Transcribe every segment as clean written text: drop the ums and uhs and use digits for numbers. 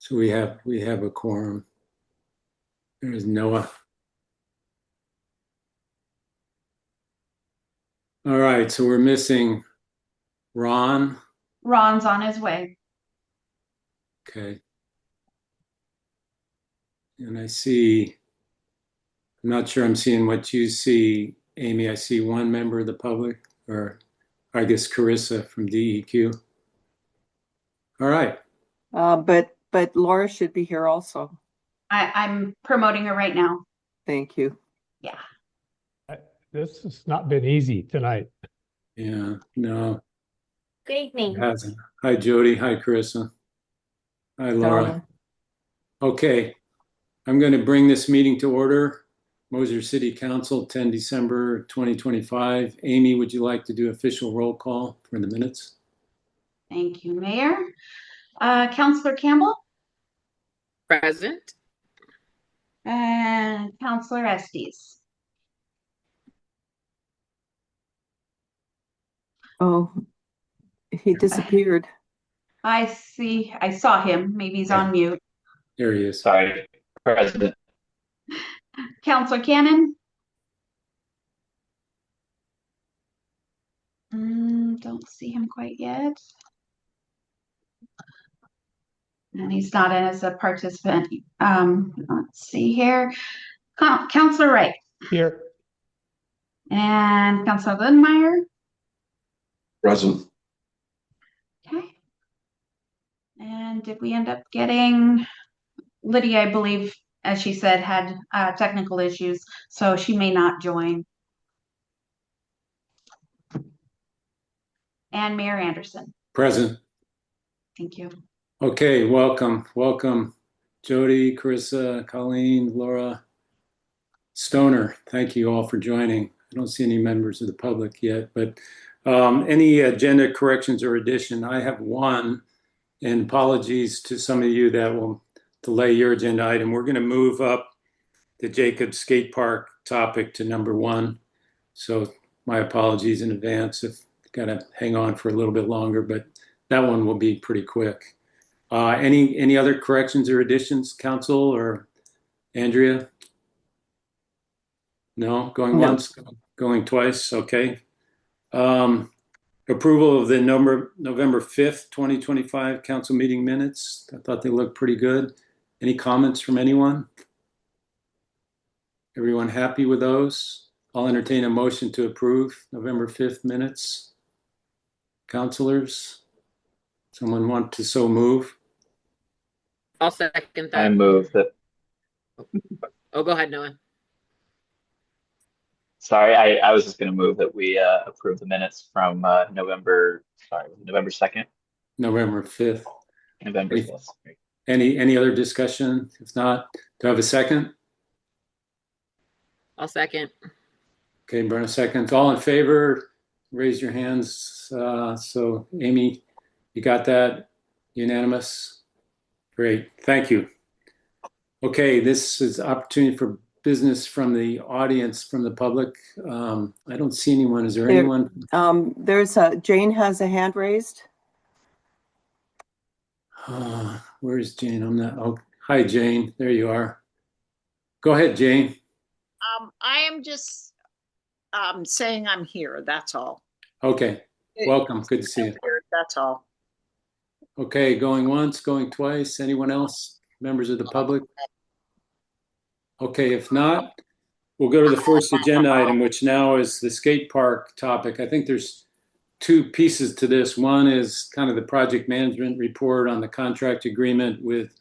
So we have a quorum. There's Noah. All right, so we're missing Ron. Ron's on his way. Okay. And I see, I'm not sure I'm seeing what you see, Amy. I see one member of the public, or I guess Carissa from DEQ. All right. But Laura should be here also. I'm promoting her right now. Thank you. Yeah. This has not been easy tonight. Yeah, no, Good evening. it hasn't. Hi, Jody. Hi, Carissa. Hi, Laura. Donna. Okay, I'm going to bring this meeting to order. Mosier City Council, 10 December 2025. Amy, would you like to do official roll call for the minutes? Thank you, Mayor. Councilor Campbell Present. and Councilor Estes. Oh, he disappeared. I saw him. Maybe he's on mute. There he is. Sorry, President. Councilor Cannon. Don't see him quite yet. And he's not as a participant. Let's see here. Councilor Wright Here, and Councilor Lindmeyer. Present. Okay. And did we end up getting Lydia, I believe, as she said, had technical issues, so she may not join. And Mayor Anderson. Present. Thank you. Okay, welcome. Welcome, Jody, Carissa, Colleen, Laura, Stoner. Thank you all for joining. I don't see any members of the public yet, but any agenda corrections or addition? I have one, and apologies to some of you that will delay your agenda item. We're going to move up the Jacobs Skate Park topic to number 1. So my apologies in advance if got to hang on for a little bit longer, but that one will be pretty quick. Any other corrections or additions, Council or Andrea? No, going No. once, going twice. Okay. Approval of the November 5th, 2025 council meeting minutes. I thought they looked pretty good. Any comments from anyone? Everyone happy with those? I'll entertain a motion to approve November 5th minutes. Councilors, someone want to so move? I'll second I that. move that. Oh, go ahead, Noah. Sorry, I was just going to move that we approve the minutes from November 2nd, November 5th. November 5th. Any other discussion? If not, do I have a second? I'll second. Okay, Brenna seconds. All in favor, raise your hands. So Amy, you got that? Unanimous? Great, thank you. Okay, this is opportunity for business from the audience, from the public. I don't see anyone. Is there anyone? Jane has a hand raised. Where's Jane? I'm not. Oh, hi, Jane. There you are. Go ahead, Jane. I am just saying I'm here. That's all. Okay, welcome. Good to see you. That's all. Okay, going once, going twice. Anyone else? Members of the public? Okay, if not, we'll go to the first agenda item, which now is the skate park topic. I think there's 2 pieces to this. One is kind of the project management report on the contract agreement with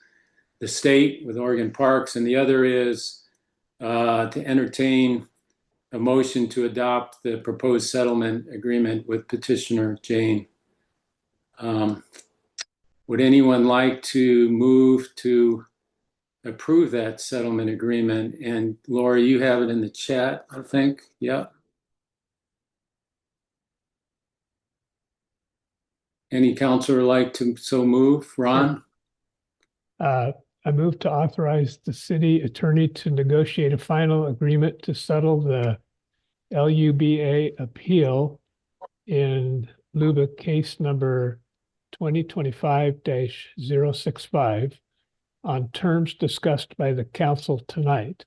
the state, with Oregon Parks, and the other is to entertain a motion to adopt the proposed settlement agreement with petitioner Jane. Would anyone like to move to approve that settlement agreement? And Laura, you have it in the chat, I think. Yeah. Any counselor like to so move? Ron? I move to authorize the city attorney to negotiate a final agreement to settle the LUBA appeal in LUBA case number 2025-065 on terms discussed by the council tonight,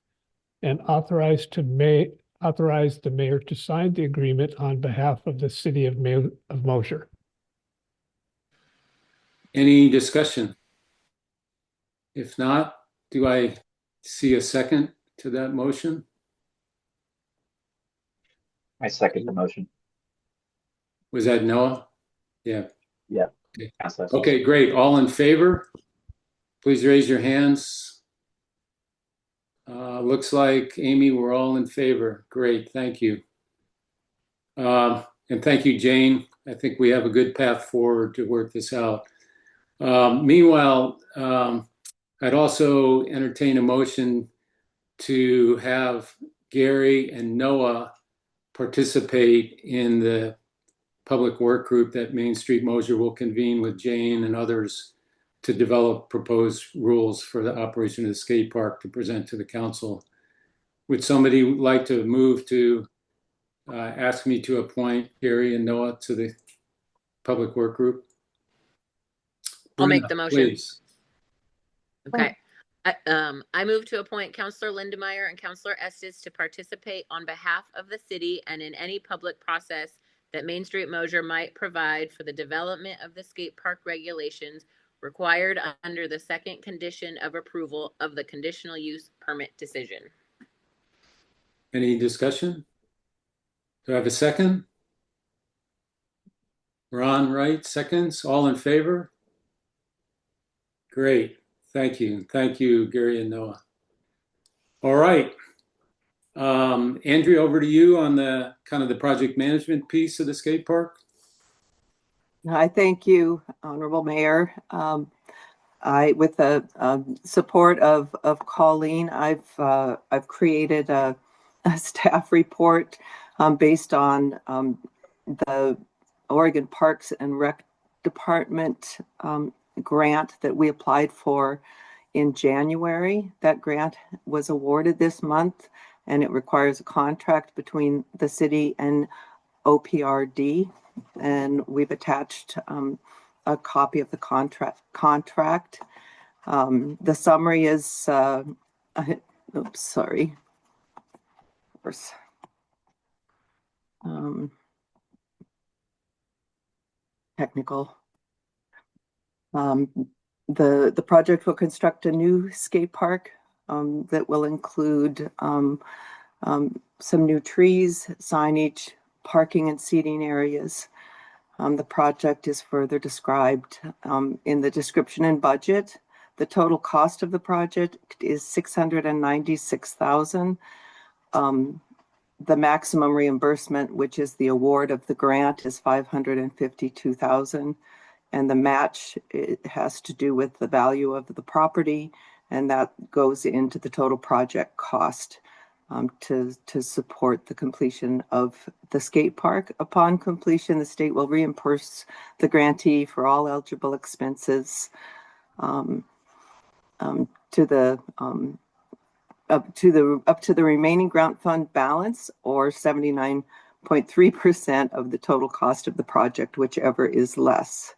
and authorize the mayor to sign the agreement on behalf of the city of Mosier. Any discussion? If not, do I see a second to that motion? I second the motion. Was that Noah? Yeah. Yeah. Okay. Councilor. Okay, great. All in favor? Please raise your hands. Looks like, Amy, we're all in favor. Great, thank you. And thank you, Jane. I think we have a good path forward to work this out. Meanwhile, I'd also entertain a motion to have Gary and Noah participate in the public work group that Main Street Mosier will convene with Jane and others to develop proposed rules for the operation of the skate park to present to the council. Would somebody like to move to ask me to appoint Gary and Noah to the public work group? I'll make Brenda, the motion. please. Okay. I move to appoint Councilor Lindemeyer and Councilor Estes to participate on behalf of the city and in any public process that Main Street Mosier might provide for the development of the skate park regulations required under the second condition of approval of the conditional use permit decision. Any discussion? Do I have a second? Ron Wright, seconds. All in favor? Great. Thank you. Thank you, Gary and Noah. All right. Andrea, over to you on the kind of the project management piece of the skate park. I thank you, Honorable Mayor. With the support of Colleen, I've created a staff report based on the Oregon Parks and Rec Department grant that we applied for in January. That grant was awarded this month, and it requires a contract between the city and OPRD. And we've attached a copy of the contract. The summary is, oops, sorry. Of course. Technical. The project will construct a new skate park that will include some new trees, signage, parking and seating areas. The project is further described in the description and budget. The total cost of the project is $696,000. The maximum reimbursement, which is the award of the grant, is $552,000. And the match, it has to do with the value of the property, and that goes into the total project cost to support the completion of the skate park. Upon completion, the state will reimburse the grantee for all eligible expenses up to the remaining grant fund balance, or 79.3% of the total cost of the project, whichever is less.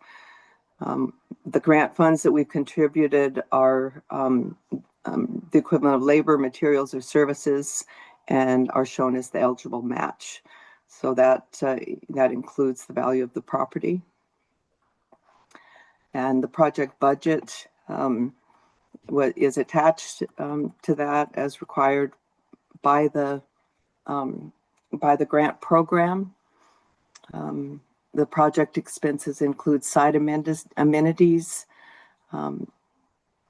The grant funds that we've contributed are the equivalent of labor, materials, or services, and are shown as the eligible match. So that includes the value of the property. And the project budget what is attached to that as required by the grant program. The project expenses include site amenities,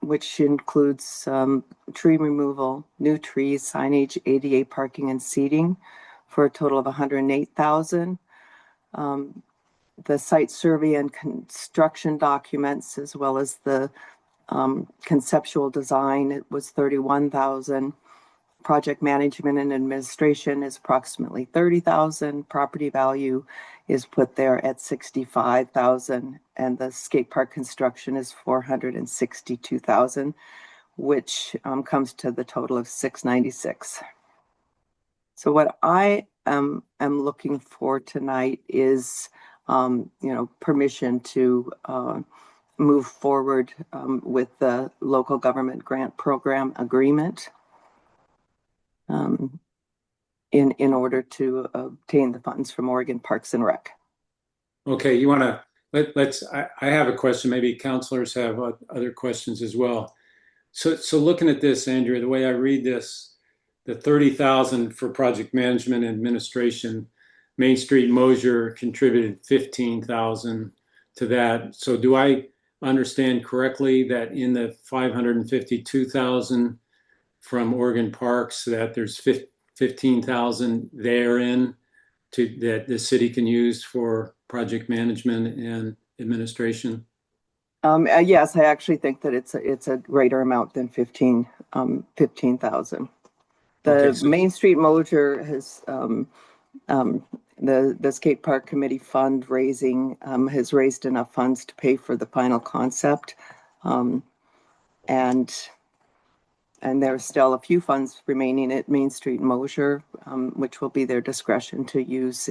which includes tree removal, new trees, signage, ADA parking, and seating, for a total of $108,000. The site survey and construction documents, as well as the conceptual design, it was $31,000. Project management and administration is approximately $30,000. Property value is put there at $65,000, and the skate park construction is $462,000, which comes to the total of $696,000. So what I am looking for tonight is, permission to move forward with the local government grant program agreement in order to obtain the funds from Oregon Parks and Rec. Okay, you want to let's. I have a question. Maybe counselors have other questions as well. So looking at this, Andrea, the way I read this, the 30,000 for project management and administration, Main Street Mosier contributed 15,000 to that. So do I understand correctly that in the 552,000 from Oregon Parks, that there's 15,000 therein that the city can use for project management and administration? Yes, I actually think that it's a greater amount than 15,000. The Okay, Main Street Mosier has the skate park committee fundraising has raised enough funds to pay for the final concept, and there's still a few funds remaining at Main Street Mosier, which will be their discretion to use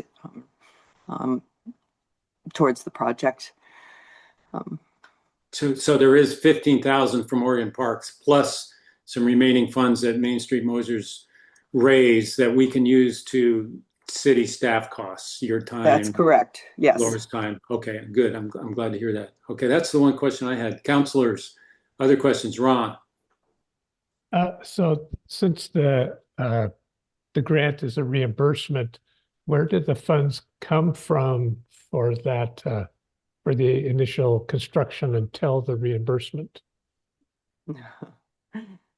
towards the project. So there is 15,000 from Oregon Parks plus some remaining funds that Main Street Mosier's raised that we can use to city staff costs, your time. That's correct. Yes. Laura's time. Okay, good. I'm glad to hear that. Okay, that's the one question I had. Counselors, other questions? Ron? So since the grant is a reimbursement, where did the funds come from for that, for the initial construction until the reimbursement?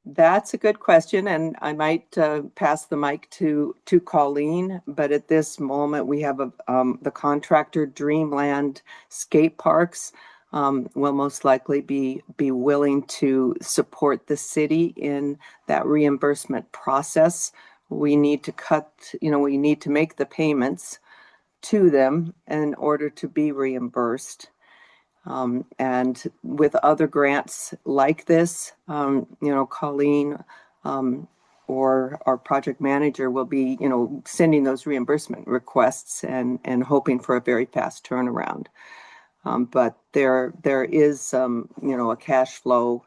That's a good question, and I might pass the mic to Colleen. But at this moment, we have the contractor Dreamland Skate Parks will most likely be willing to support the city in that reimbursement process. We need to we need to make the payments to them in order to be reimbursed. And with other grants like this, Colleen or our project manager will be, sending those reimbursement requests and hoping for a very fast turnaround. But there is, a cash flow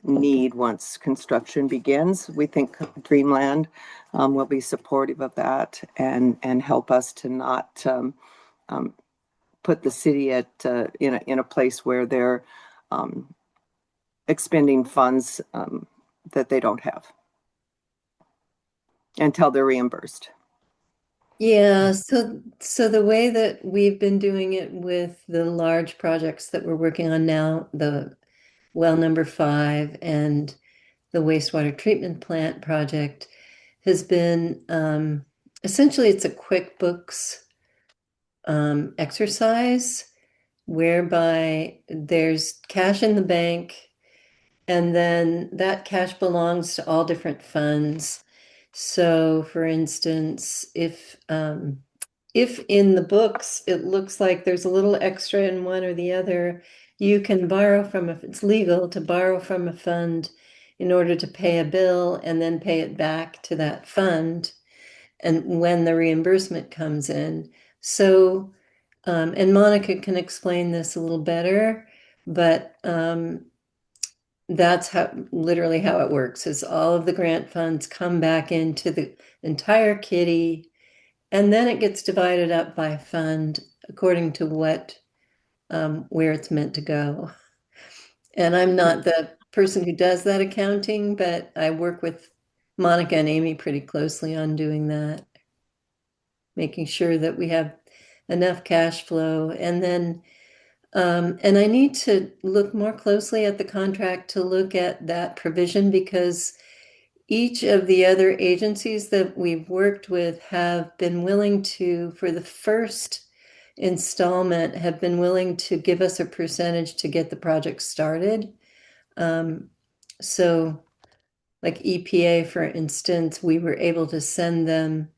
need once construction begins. We think Dreamland will be supportive of that and help us to not put the city at in a place where they're expending funds that they don't have until they're reimbursed. Yeah, so the way that we've been doing it with the large projects that we're working on now, the well number 5 and the wastewater treatment plant project, has been essentially it's a QuickBooks exercise whereby there's cash in the bank, and then that cash belongs to all different funds. So, for instance, if in the books it looks like there's a little extra in one or the other, you can borrow from, if it's legal, to borrow from a fund in order to pay a bill and then pay it back to that fund, and when the reimbursement comes in. So, and Monica can explain this a little better, but that's literally how it works, is all of the grant funds come back into the entire kitty, and then it gets divided up by fund according to where it's meant to go. And I'm not the person who does that accounting, but I work with Monica and Amy pretty closely on doing that, making sure that we have enough cash flow. And then and I need to look more closely at the contract to look at that provision, because each of the other agencies that we've worked with have been willing to, for the first installment, have been willing to give us a percentage to get the project started. So like EPA, for instance, we were able to send them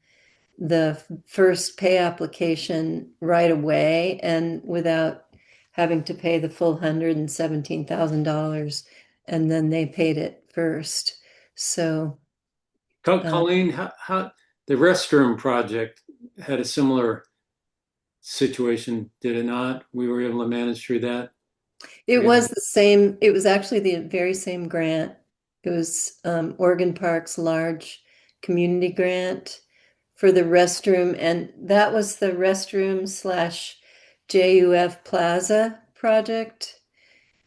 the first pay application right away and without having to pay the full $117,000, and then they paid it first. So, Colleen, how the restroom project had a similar situation, did it not? We were able to manage through that. It Yeah. was the same, it was actually the very same grant. It was Oregon Park's large community grant for the restroom, and that was the restroom slash JUF Plaza project.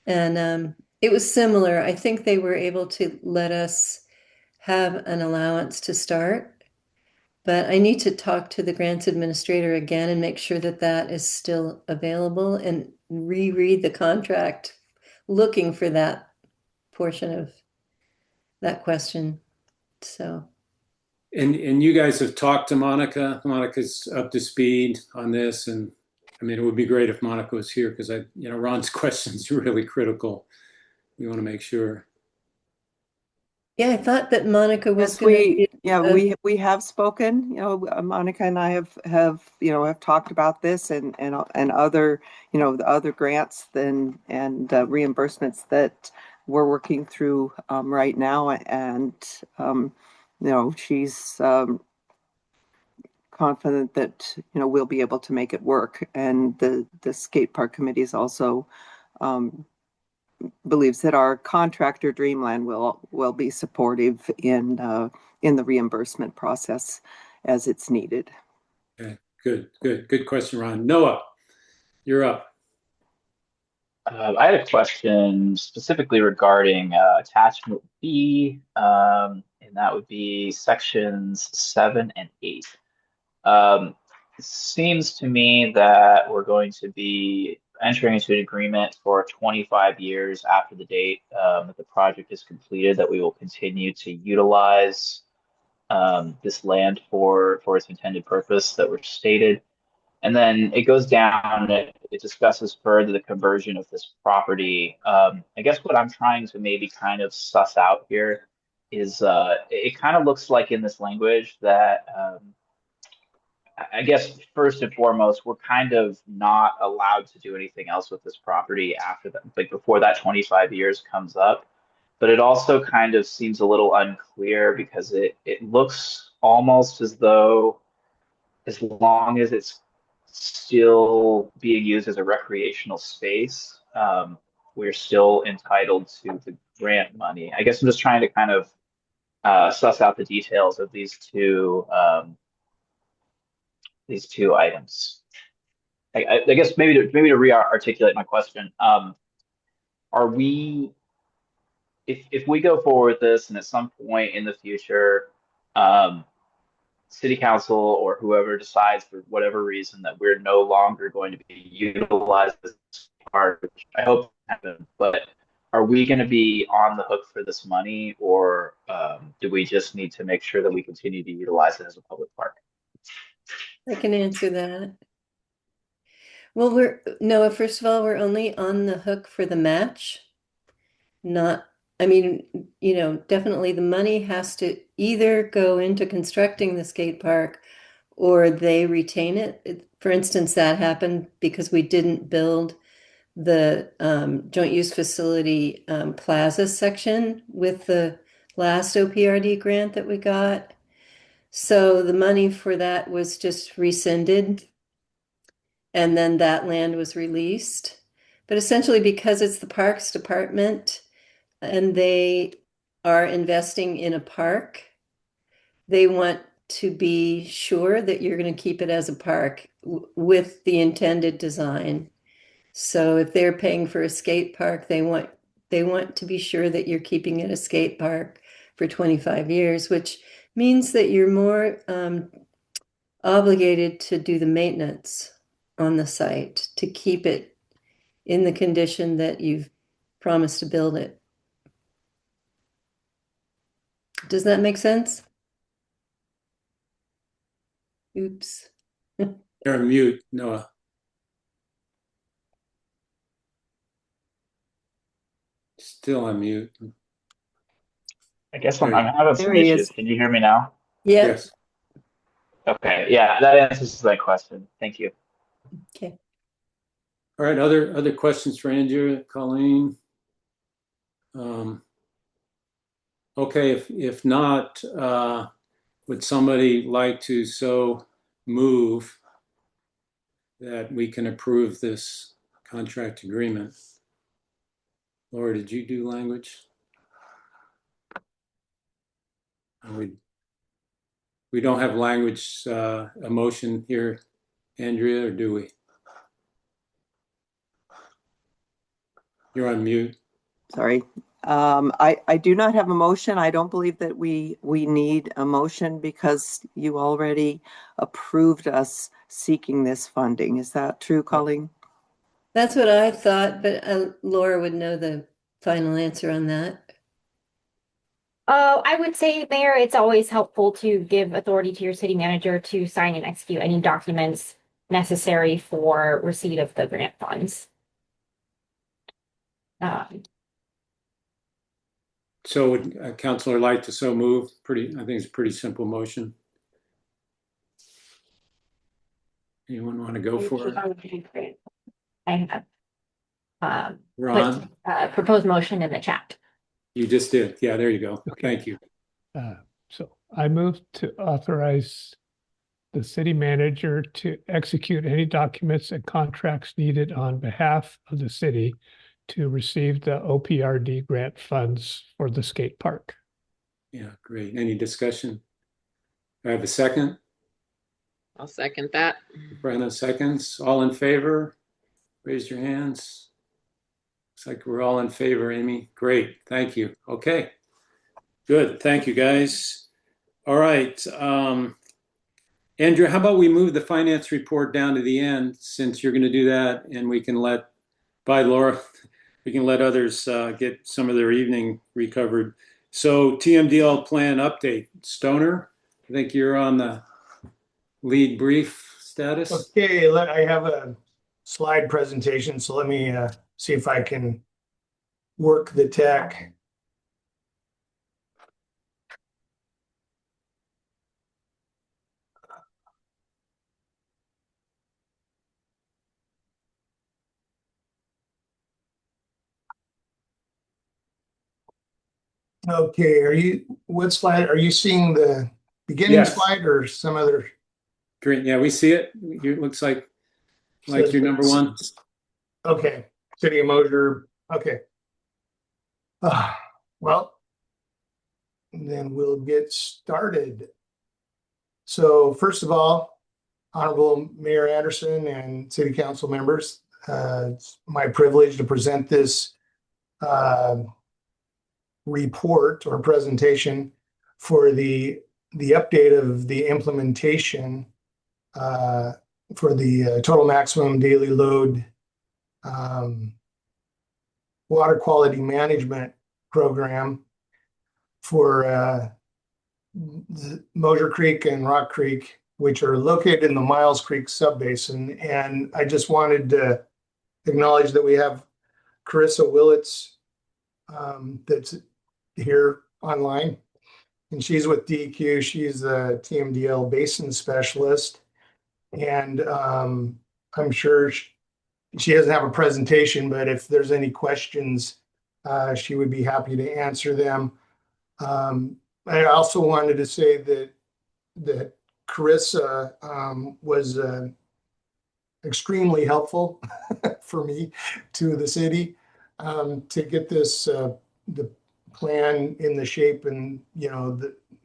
And it was similar. I think they were able to let us have an allowance to start, but I need to talk to the grants administrator again and make sure that that is still available and reread the contract looking for that portion of that question. So, And you guys have talked to Monica. Monica's up to speed on this, and I mean, it would be great if Monica was here because Ron's questions are really critical. We want to make sure. yeah, I thought that Monica was Yes, going to we have spoken. Monica and I have talked about this and other the other grants and reimbursements that we're working through right now, and she's confident that we'll be able to make it work, and the skate park committee is also believes that our contractor Dreamland will be supportive in the reimbursement process as it's needed. Okay, good question, Ron. Noah, you're up. I had a question specifically regarding attachment B, and that would be sections 7 and 8. It seems to me that we're going to be entering into an agreement for 25 years after the date that the project is completed, that we will continue to utilize this land for its intended purpose that were stated. And then it goes down, it discusses further the conversion of this property. I guess what I'm trying to maybe kind of suss out here is it kind of looks like in this language that I guess first and foremost, we're kind of not allowed to do anything else with this property after that, like before that 25 years comes up. But it also kind of seems a little unclear because it looks almost as though as long as it's still being used as a recreational space, we're still entitled to the grant money. I guess I'm just trying to kind of suss out the details of these two items. I guess maybe to re-articulate my question, are we, if we go forward with this and at some point in the future, city council or whoever decides for whatever reason that we're no longer going to be utilizing this part, which I hope happen, but are we going to be on the hook for this money, or do we just need to make sure that we continue to utilize it as a public park? I can answer that. Well, Noah, first of all, we're only on the hook for the match. I mean, definitely the money has to either go into constructing the skate park or they retain it. For instance, that happened because we didn't build the joint use facility plaza section with the last OPRD grant that we got. So the money for that was just rescinded, and then that land was released. But essentially, because it's the Parks Department and they are investing in a park, they want to be sure that you're going to keep it as a park with the intended design. So if they're paying for a skate park, they want to be sure that you're keeping it a skate park for 25 years, which means that you're more obligated to do the maintenance on the site to keep it in the condition that you've promised to build it. Does that make sense? Oops. You're on mute, Noah. Still on mute. I guess I'm having some issues. Can you hear me now? Yeah. Yes. Okay, yeah, that answers that question. Thank you. Okay. All right, other questions for Andrew, Colleen? Okay, if not, would somebody like to so move that we can approve this contract agreement? Laura, did you do language? We don't have language, a motion here, Andrea, or do we? You're on mute. Sorry. I do not have a motion. I don't believe that we need a motion because you already approved us seeking this funding. Is that true, Colleen? That's what I thought, but Laura would know the final answer on that. I would say, Mayor, it's always helpful to give authority to your city manager to sign and execute any documents necessary for receipt of the grant funds. So would a councilor like to so move? I think it's a pretty simple motion. Anyone want to go for it? I have Ron? put proposed motion in the chat. You just did. Yeah, there you go. Okay. Thank you. So I move to authorize the city manager to execute any documents and contracts needed on behalf of the city to receive the OPRD grant funds for the skate park. Yeah, great. Any discussion? I have a second. I'll second that. Brenna seconds. All in favor? Raise your hands. Looks like we're all in favor, Amy. Great. Thank you. Okay. Good. Thank you, guys. All right. Andrew, how about we move the finance report down to the end since you're going to do that, and we can let, bye, Laura, we can let others get some of their evening recovered. So TMDL plan update. Stoner, I think you're on the lead brief status. Okay, I have a slide presentation, so let me see if I can work the tech. Okay, what slide? Are you seeing the beginning slide or some other? Great. Yeah, we see it. It looks like you're number one. Okay, City of Mosier. Okay. Well, then we'll get started. So first of all, Honorable Mayor Anderson and City Council members, it's my privilege to present this report or presentation for the update of the implementation for the total maximum daily load water quality management program for Mosier Creek and Rock Creek, which are located in the Miles Creek subbasin. And I just wanted to acknowledge that we have Carissa Willits that's here online, and she's with DEQ. She's a TMDL basin specialist, and I'm sure she doesn't have a presentation, but if there's any questions, she would be happy to answer them. I also wanted to say that Carissa was extremely helpful for me to the city to get this the plan in the shape and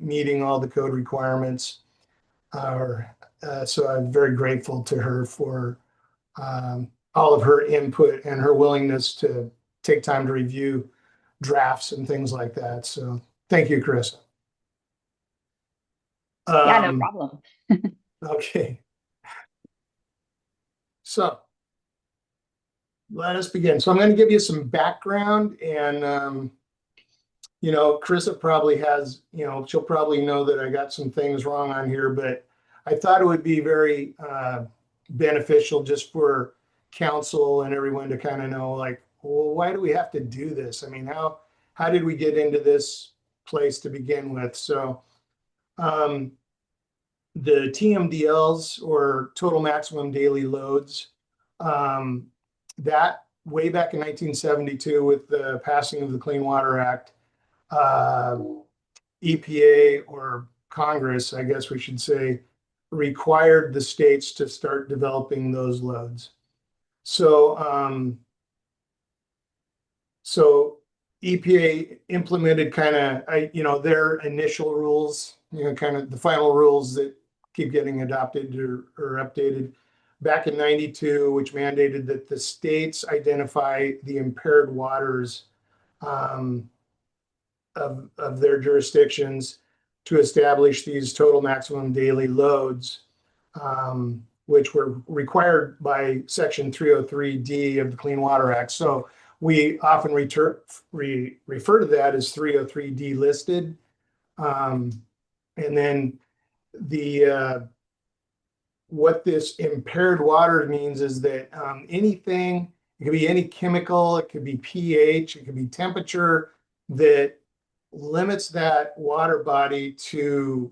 meeting all the code requirements. So I'm very grateful to her for all of her input and her willingness to take time to review drafts and things like that. So thank you, Carissa. Yeah, no problem. Okay. So let us begin. So I'm going to give you some background, and Carissa probably has, she'll probably know that I got some things wrong on here, but I thought it would be very beneficial just for council and everyone to kind of know, like, well, why do we have to do this? I mean, how did we get into this place to begin with? So the TMDLs, or total maximum daily loads, that way back in 1972 with the passing of the Clean Water Act, EPA, or Congress, I guess we should say, required the states to start developing those loads. So So EPA implemented kind of, their initial rules, kind of the final rules that keep getting adopted or updated back in 92, which mandated that the states identify the impaired waters of their jurisdictions to establish these total maximum daily loads, which were required by Section 303D of the Clean Water Act. So we often refer to that as 303D listed. And then what this impaired water means is that anything, it could be any chemical, it could be pH, it could be temperature that limits that water body to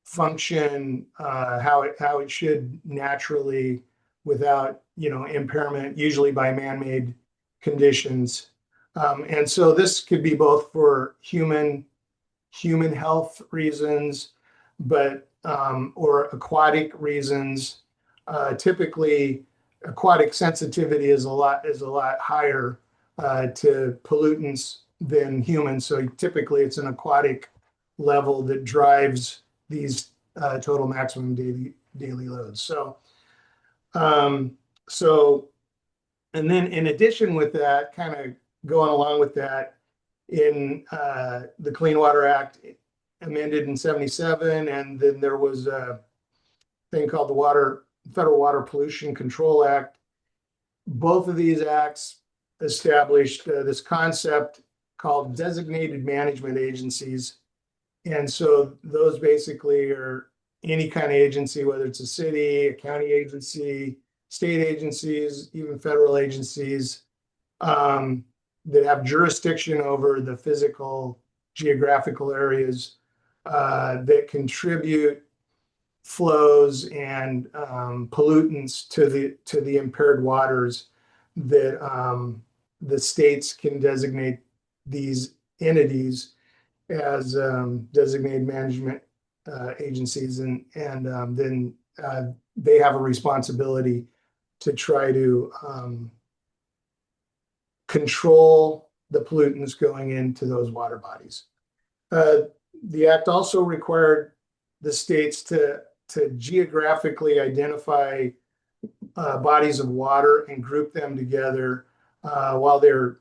function how it should naturally without impairment, usually by man-made conditions. And so this could be both for human health reasons, but or aquatic reasons. Typically, aquatic sensitivity is a lot higher to pollutants than humans. So typically, it's an aquatic level that drives these total maximum daily loads. So, and then in addition with that, kind of going along with that, in the Clean Water Act amended in 77, and then there was a thing called the Federal Water Pollution Control Act. Both of these acts established this concept called designated management agencies. And so those basically are any kind of agency, whether it's a city, a county agency, state agencies, even federal agencies, that have jurisdiction over the physical geographical areas that contribute flows and pollutants to the impaired waters, that the states can designate these entities as designated management agencies, and then they have a responsibility to try to control the pollutants going into those water bodies. The act also required the states to geographically identify bodies of water and group them together while they're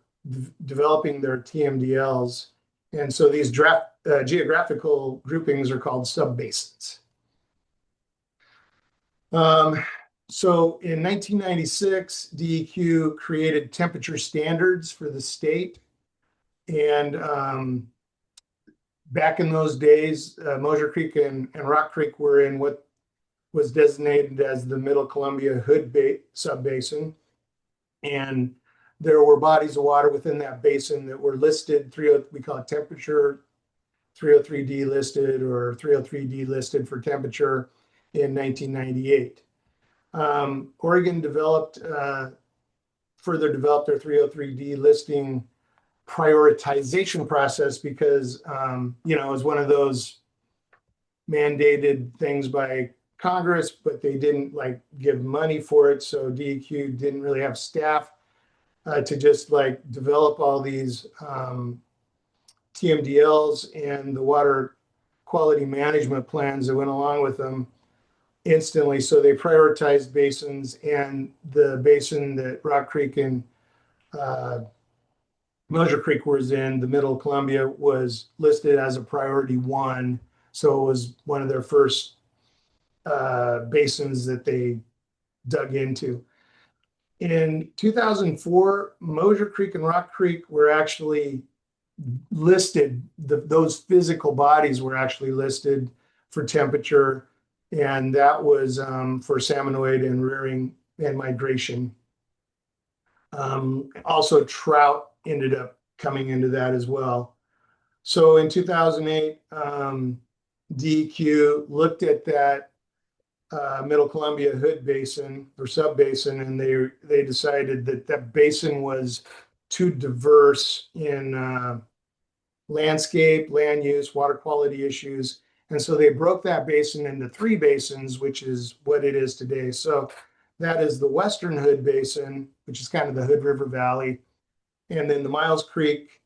developing their TMDLs. And so these geographical groupings are called subbasins. So in 1996, DEQ created temperature standards for the state. And back in those days, Mosier Creek and Rock Creek were in what was designated as the Middle Columbia Hood Subbasin. And there were bodies of water within that basin that were listed, we call it temperature, 303D listed, or 303D listed for temperature in 1998. Oregon further developed their 303D listing prioritization process because, it was one of those mandated things by Congress, but they didn't give money for it. So DEQ didn't really have staff to just develop all these TMDLs and the water quality management plans that went along with them instantly. So they prioritized basins, and the basin that Rock Creek and Mosier Creek was in, the Middle Columbia, was listed as a priority 1. So it was one of their first basins that they dug into. In 2004, Mosier Creek and Rock Creek were actually listed, those physical bodies were actually listed for temperature, and that was for salmonoid and rearing and migration. Also, trout ended up coming into that as well. So in 2008, DEQ looked at that Middle Columbia Hood Basin or subbasin, and they decided that that basin was too diverse in landscape, land use, water quality issues. And so they broke that basin into 3 basins, which is what it is today. So that is the Western Hood Basin, which is kind of the Hood River Valley. and then the Miles Creek,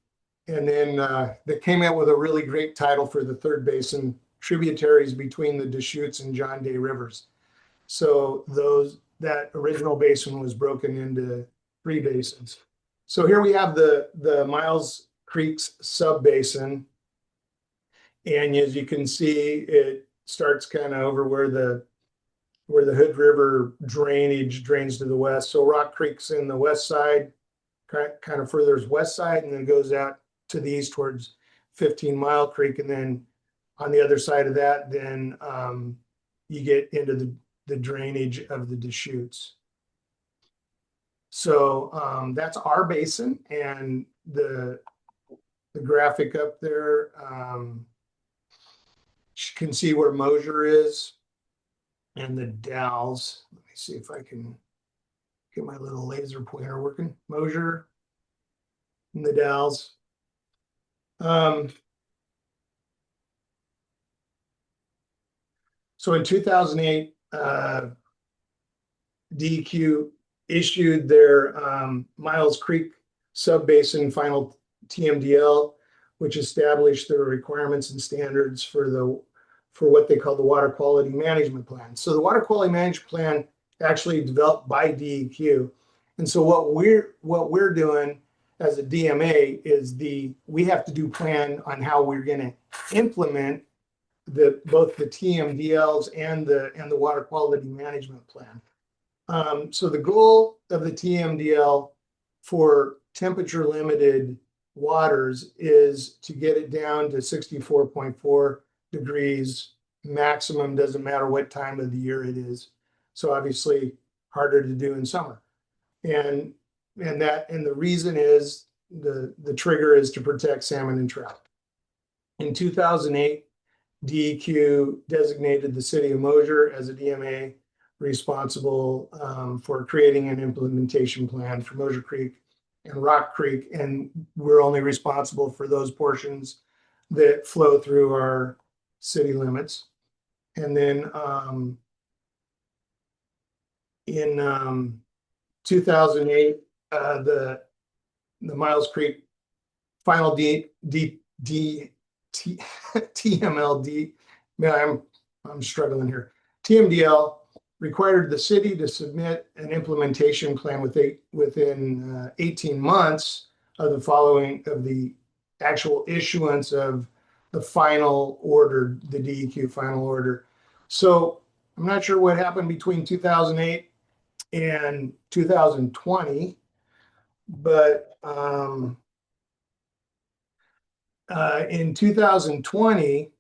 and then that came out with a really great title for the third basin, tributaries between the Deschutes and John Day rivers. So that original basin was broken into 3 basins. So here we have the Miles Creek's sub-basin. And as you can see, it starts kind of over where the Hood River drainage drains to the west. So Rock Creek's in the west side, kind of further west side, and then goes out to the east towards 15 Mile Creek. And then on the other side of that, then you get into the drainage of the Deschutes. So that's our basin, and the graphic up there, you can see where Mosier is and the Dalles. Let me see if I can get my little laser pointer working. Mosier and the Dalles. So in 2008, DEQ issued their Miles Creek Subbasin Final TMDL, which established the requirements and standards for what they call the Water Quality Management Plan. So the Water Quality Management Plan actually developed by DEQ, and so what we're doing as a DMA is we have to do plan on how we're going to implement both the TMDLs and the Water Quality Management Plan. So the goal of the TMDL for temperature limited waters is to get it down to 64.4 degrees maximum, doesn't matter what time of the year it is. So obviously harder to do in summer. And the reason is the trigger is to protect salmon and trout. In 2008, DEQ designated the city of Mosier as a DMA responsible for creating an implementation plan for Mosier Creek and Rock Creek, and we're only responsible for those portions that flow through our city limits. And then in 2008, the Miles Creek final TMLD, man, I'm struggling here. TMDL required the city to submit an implementation plan within 18 months of the actual issuance of the final order, the DEQ final order. So I'm not sure what happened between 2008 and 2020, but in 2020,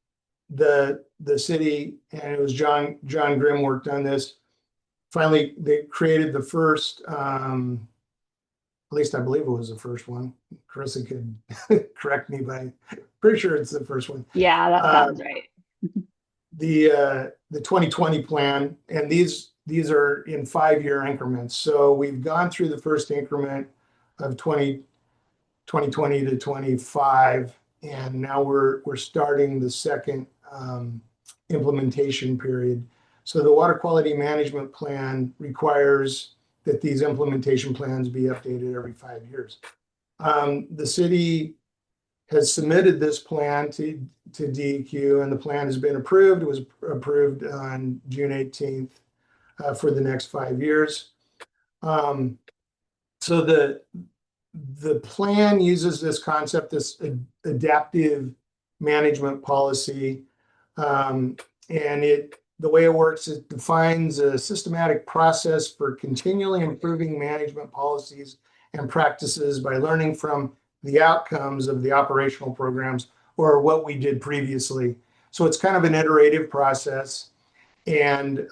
the city, and it was John Grimm worked on this. Finally, they created the first, at least I believe it was the first one. Carissa could correct me, but I'm pretty sure it's the first one. Yeah, that sounds right. The 2020 plan, and these are in 5-year increments. So we've gone through the first increment of 2020 to 25, and now we're starting the second implementation period. So the Water Quality Management Plan requires that these implementation plans be updated every 5 years. The city has submitted this plan to DEQ, and the plan has been approved. It was approved on June 18th for the next 5 years. So the plan uses this concept, this adaptive management policy, and the way it works, it defines a systematic process for continually improving management policies and practices by learning from the outcomes of the operational programs or what we did previously. So it's kind of an iterative process, and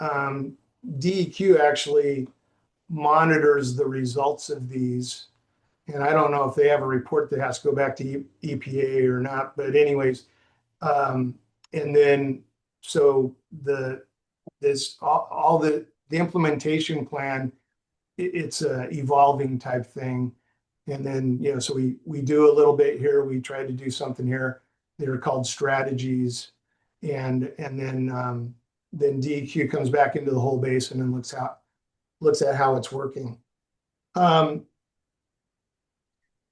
DEQ actually monitors the results of these. And I don't know if they have a report that has to go back to EPA or not, but anyways, and then so the implementation plan, it's a evolving type thing. And then, so we do a little bit here, we try to do something here. They're called strategies. And then DEQ comes back into the whole basin and looks at how it's working.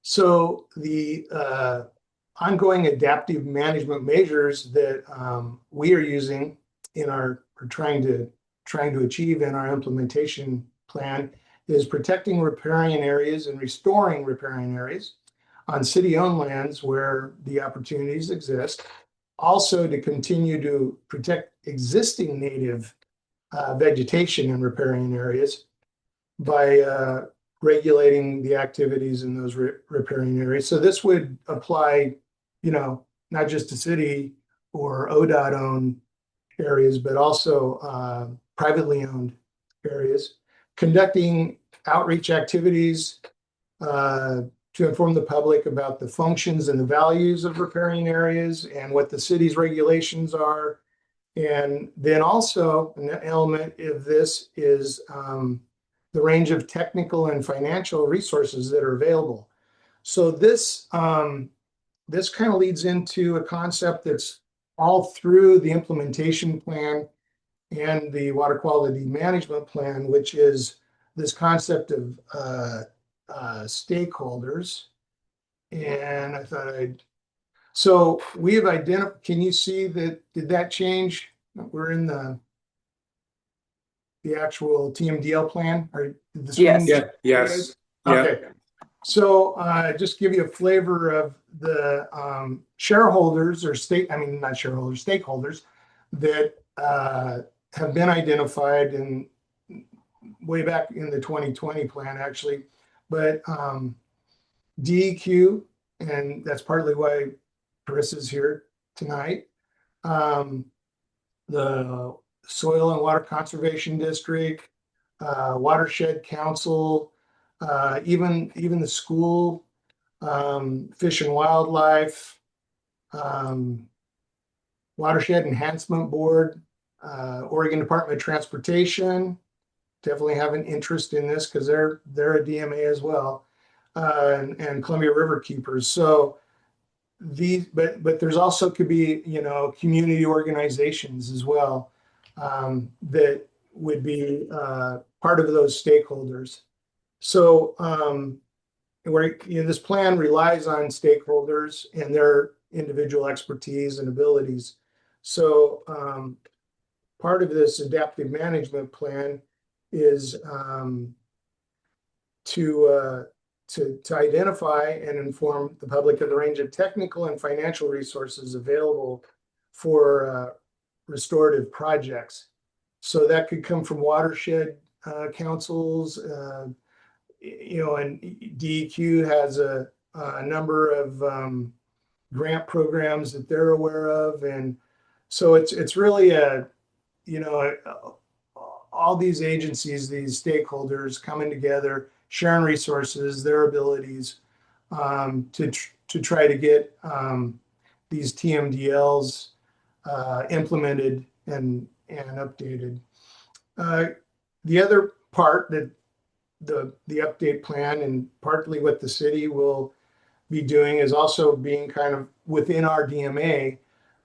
So the ongoing adaptive management measures that we are using in our or trying to achieve in our implementation plan is protecting riparian areas and restoring riparian areas on city-owned lands where the opportunities exist. Also, to continue to protect existing native vegetation in riparian areas by regulating the activities in those riparian areas. So this would apply, not just to city or ODOT owned areas, but also privately owned areas. Conducting outreach activities to inform the public about the functions and the values of riparian areas and what the city's regulations are. And then also an element of this is the range of technical and financial resources that are available. So this kind of leads into a concept that's all through the implementation plan and the water quality management plan, which is this concept of stakeholders. And I thought so we have identified, can you see that, did that change? We're in the actual TMDL plan, or did the screen? Yes. Yes. Okay. So just give you a flavor of the shareholders or not shareholders, stakeholders that have been identified in way back in the 2020 plan, actually. But DEQ, and that's partly why Carissa's here tonight. The Soil and Water Conservation District, Watershed Council, even the school, Fish and Wildlife, Watershed Enhancement Board, Oregon Department of Transportation, definitely have an interest in this because they're a DMA as well, and Columbia River Keepers. So but there's also could be community organizations as well that would be part of those stakeholders. So this plan relies on stakeholders and their individual expertise and abilities. So part of this adaptive management plan is to identify and inform the public of the range of technical and financial resources available for restorative projects. So that could come from watershed councils, and DEQ has a number of grant programs that they're aware of, and so it's really all these agencies, these stakeholders coming together, sharing resources, their abilities to try to get these TMDLs implemented and updated. The other part that the update plan and partly what the city will be doing is also being kind of within our DMA,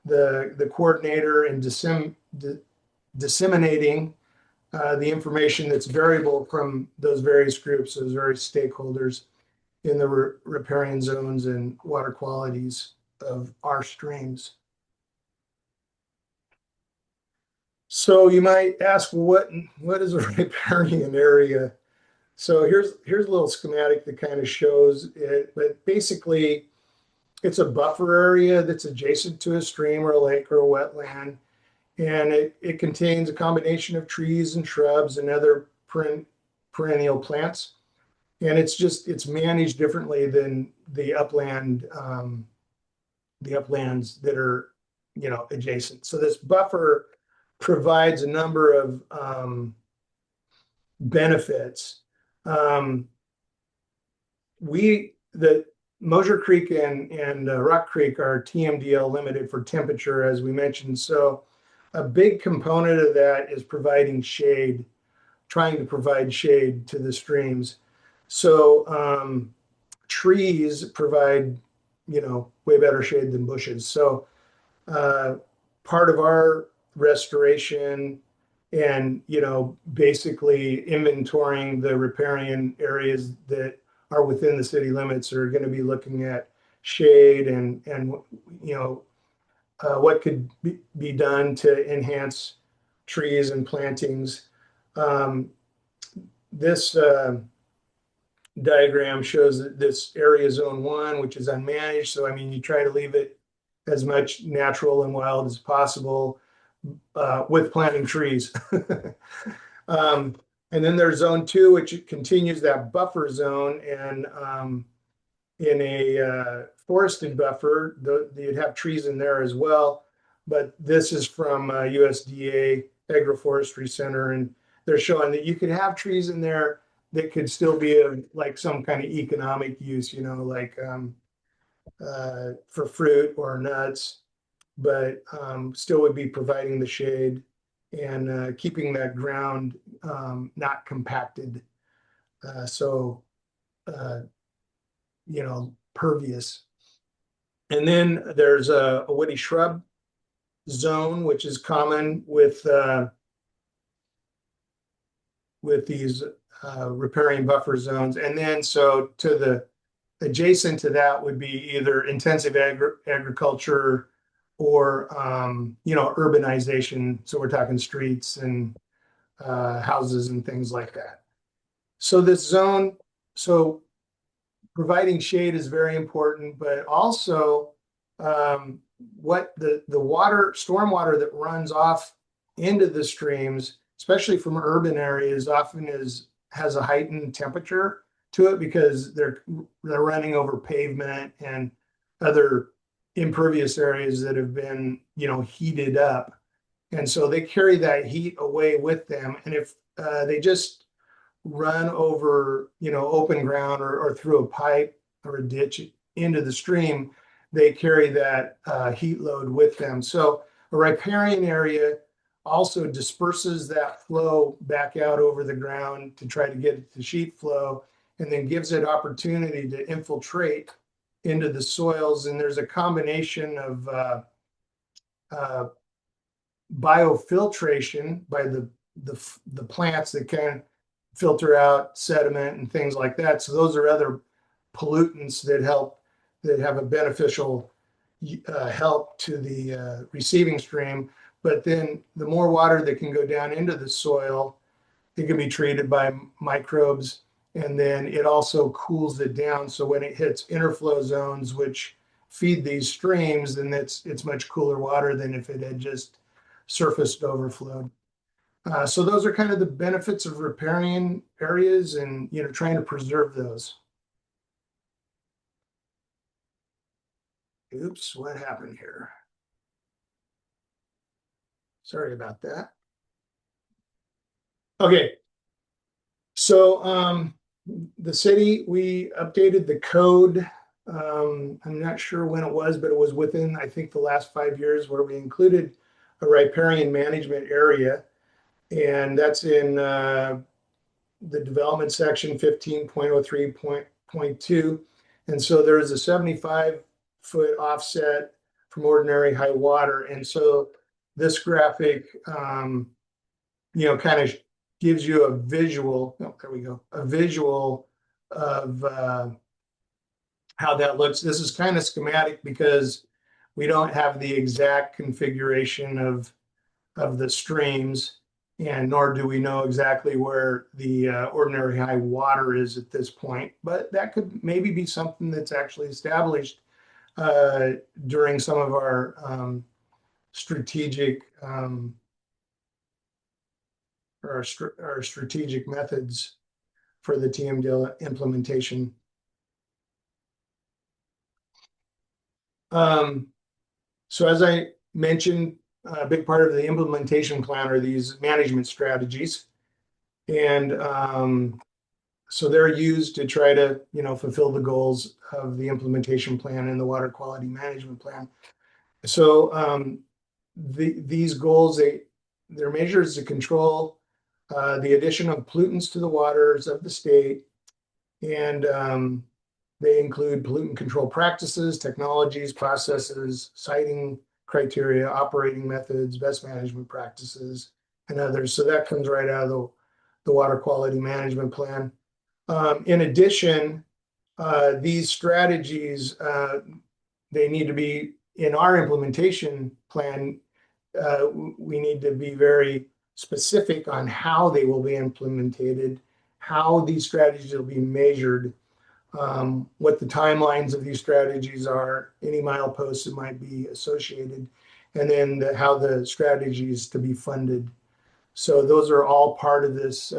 the coordinator and disseminating the information that's variable from those various groups, those various stakeholders in the riparian zones and water qualities of our streams. So you might ask, well, what is a riparian area? So here's a little schematic that kind of shows it, but basically it's a buffer area that's adjacent to a stream or a lake or a wetland. And it contains a combination of trees and shrubs and other perennial plants. And it's managed differently than the uplands that are, adjacent. So this buffer provides a number of benefits. The Mosier Creek and Rock Creek are TMDL limited for temperature, as we mentioned. So a big component of that is providing shade, trying to provide shade to the streams. So trees provide, way better shade than bushes. So part of our restoration and, basically inventorying the riparian areas that are within the city limits are going to be looking at shade and what could be done to enhance trees and plantings. This diagram shows that this area zone 1, which is unmanaged. So, I mean, you try to leave it as much natural and wild as possible with planting trees. And then there's zone 2, which continues that buffer zone. And in a forested buffer, you'd have trees in there as well. But this is from USDA Agroforestry Center. And they're showing that you could have trees in there that could still be of like some kind of economic use, like for fruit or nuts, but still would be providing the shade and keeping that ground not compacted. Pervious. And then there's a woody shrub zone, which is common with these riparian buffer zones. And then so to the adjacent to that would be either intensive agriculture or urbanization. So we're talking streets and houses and things like that. So this zone, providing shade is very important, but also what the stormwater that runs off into the streams, especially from urban areas, often has a heightened temperature to it because they're running over pavement and other impervious areas that have been heated up, and so they carry that heat away with them. And if they just run over open ground or through a pipe or a ditch into the stream, they carry that heat load with them. So a riparian area also disperses that flow back out over the ground to try to get it to sheet flow, and then gives it opportunity to infiltrate into the soils. And there's a combination of biofiltration by the plants that can filter out sediment and things like that. So those are other pollutants that have a beneficial help to the receiving stream. But then the more water that can go down into the soil, it can be treated by microbes, and then it also cools it down. So when it hits interflow zones, which feed these streams, then it's much cooler water than if it had just surfaced overflowed. So those are kind of the benefits of riparian areas, and trying to preserve those. Oops, what happened here? Sorry about that. Okay. So the city, we updated the code. I'm not sure when it was, but it was within, I think, the last 5 years, where we included a riparian management area. And that's in the development section 15.03.2. And so there's a 75-foot offset from ordinary high water. And so this graphic, kind of gives you a visual. Oh, there we go. A visual of how that looks. This is kind of schematic because we don't have the exact configuration of the streams, and nor do we know exactly where the ordinary high water is at this point. But that could maybe be something that's actually established during some of our strategic our strategic methods for the TMDL implementation. So as I mentioned, a big part of the implementation plan are these management strategies. And so they're used to try to, fulfill the goals of the implementation plan and the water quality management plan. So these goals, they're measures to control the addition of pollutants to the waters of the state. And they include pollutant control practices, technologies, processes, siting criteria, operating methods, best management practices, and others. So that comes right out of the water quality management plan. In addition, these strategies, they need to be in our implementation plan. We need to be very specific on how they will be implemented, how these strategies will be measured, what the timelines of these strategies are, any mileposts that might be associated, and then how the strategies to be funded. So those are all part of this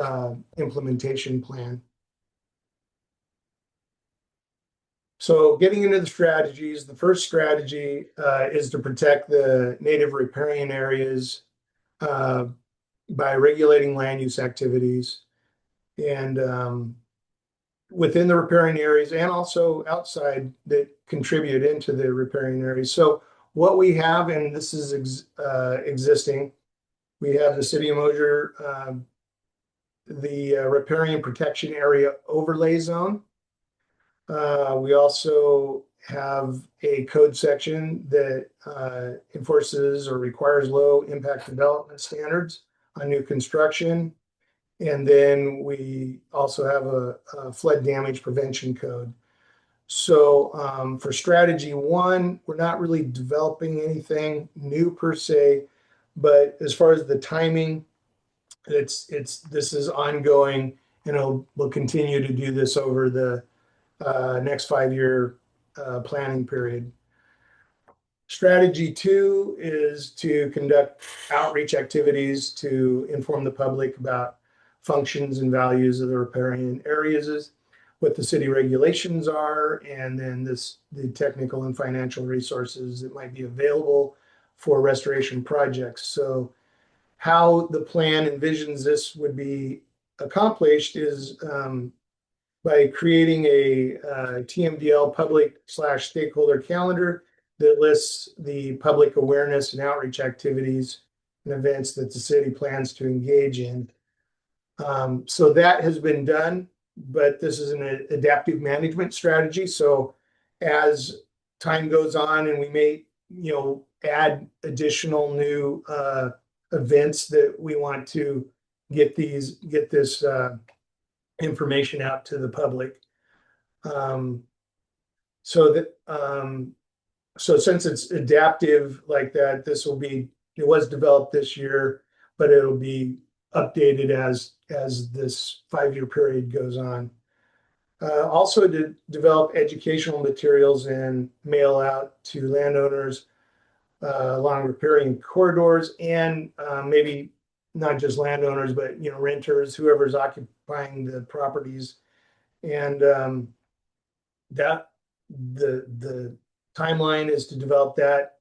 implementation plan. So getting into the strategies, the first strategy is to protect the native riparian areas by regulating land use activities and within the riparian areas and also outside that contribute into the riparian areas. So what we have, and this is existing, we have the City of Mosier, the Riparian Protection Area Overlay Zone. We also have a code section that enforces or requires low impact development standards on new construction. And then we also have a flood damage prevention code. So for strategy one, we're not really developing anything new per se, but as far as the timing, this is ongoing, and we'll continue to do this over the next 5-year planning period. Strategy two is to conduct outreach activities to inform the public about functions and values of the riparian areas, what the city regulations are, and then the technical and financial resources that might be available for restoration projects. So how the plan envisions this would be accomplished is by creating a TMDL public/stakeholder calendar that lists the public awareness and outreach activities and events that the city plans to engage in. So that has been done, but this is an adaptive management strategy. So as time goes on and we may, add additional new events that we want to get this information out to the public. So since it's adaptive like that, it was developed this year, but it'll be updated as this 5-year period goes on. Also to develop educational materials and mail out to landowners along riparian corridors, and maybe not just landowners, but renters, whoever's occupying the properties, and that the timeline is to develop that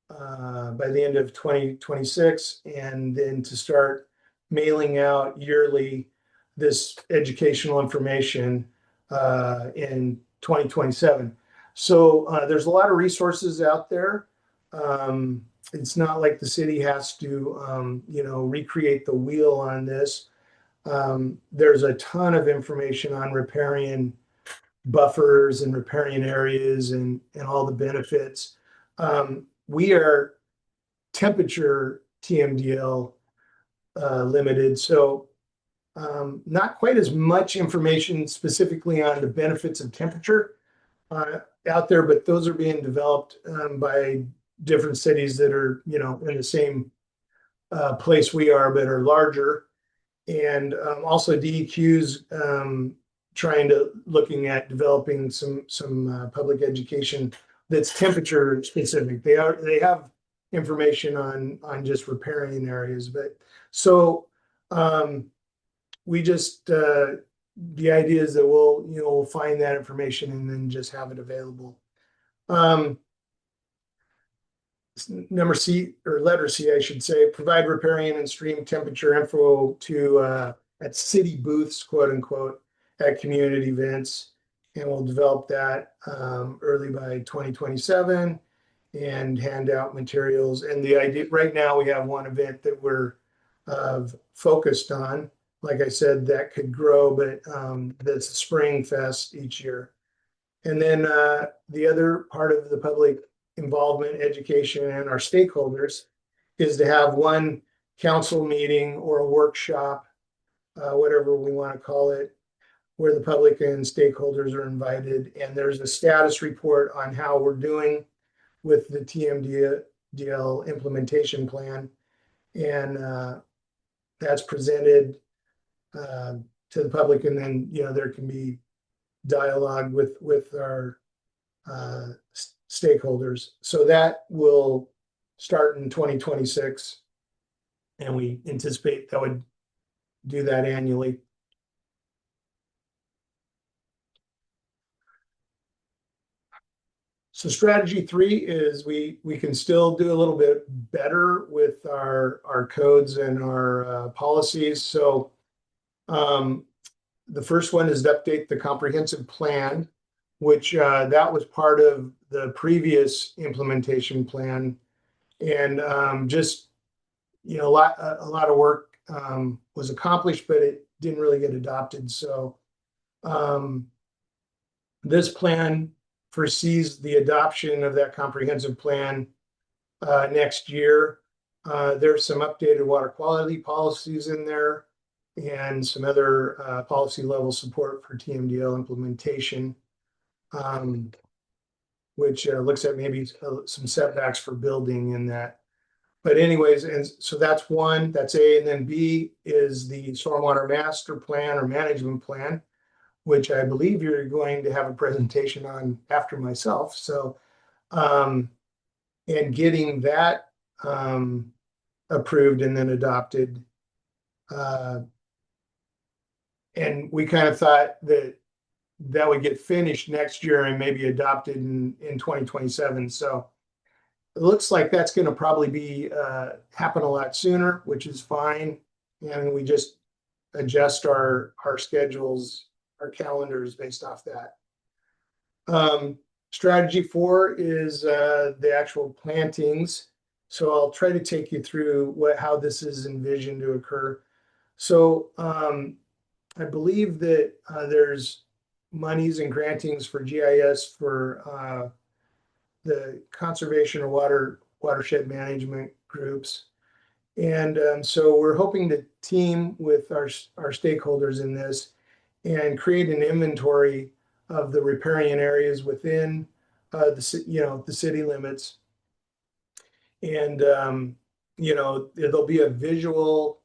by the end of 2026, and then to start mailing out yearly this educational information in 2027. So there's a lot of resources out there. It's not like the city has to, recreate the wheel on this. There's a ton of information on riparian buffers and riparian areas and all the benefits. We are temperature TMDL limited, so not quite as much information specifically on the benefits of temperature out there, but those are being developed by different cities that are, in the same place we are, but are larger. And also DEQ's looking at developing some public education that's temperature specific. They have information on just riparian areas, but so we just the idea is that we'll find that information and then just have it available. Number C, or letter C, I should say, provide riparian and stream temperature info to at city booths, quote unquote, at community events, and we'll develop that early by 2027 and hand out materials. And the idea right now, we have one event that we're focused on. Like I said, that could grow, but that's a spring fest each year. And then the other part of the public involvement, education, and our stakeholders is to have one council meeting or a workshop, whatever we want to call it, where the public and stakeholders are invited. And there's a status report on how we're doing with the TMDL implementation plan. And that's presented to the public. And then, there can be dialogue with our stakeholders. So that will start in 2026. And we anticipate that would do that annually. So strategy 3 is we can still do a little bit better with our codes and our policies. So the first one is to update the comprehensive plan, which that was part of the previous implementation plan. And just, a lot of work was accomplished, but it didn't really get adopted. So this plan foresees the adoption of that comprehensive plan next year. There's some updated water quality policies in there and some other policy level support for TMDL implementation, which looks at maybe some setbacks for building in that. But anyways, and so that's one, that's A, and then B is the stormwater master plan or management plan, which I believe you're going to have a presentation on after myself. So, and getting that approved and then adopted. And we kind of thought that would get finished next year and maybe adopted in 2027. So it looks like that's going to probably be happen a lot sooner, which is fine. And we just adjust our schedules, our calendars based off that. Strategy 4 is the actual plantings. So I'll try to take you through how this is envisioned to occur. So I believe that there's monies and grantings for GIS for the conservation or watershed management groups. And so we're hoping to team with our stakeholders in this and create an inventory of the riparian areas within the city limits. And there'll be a visual.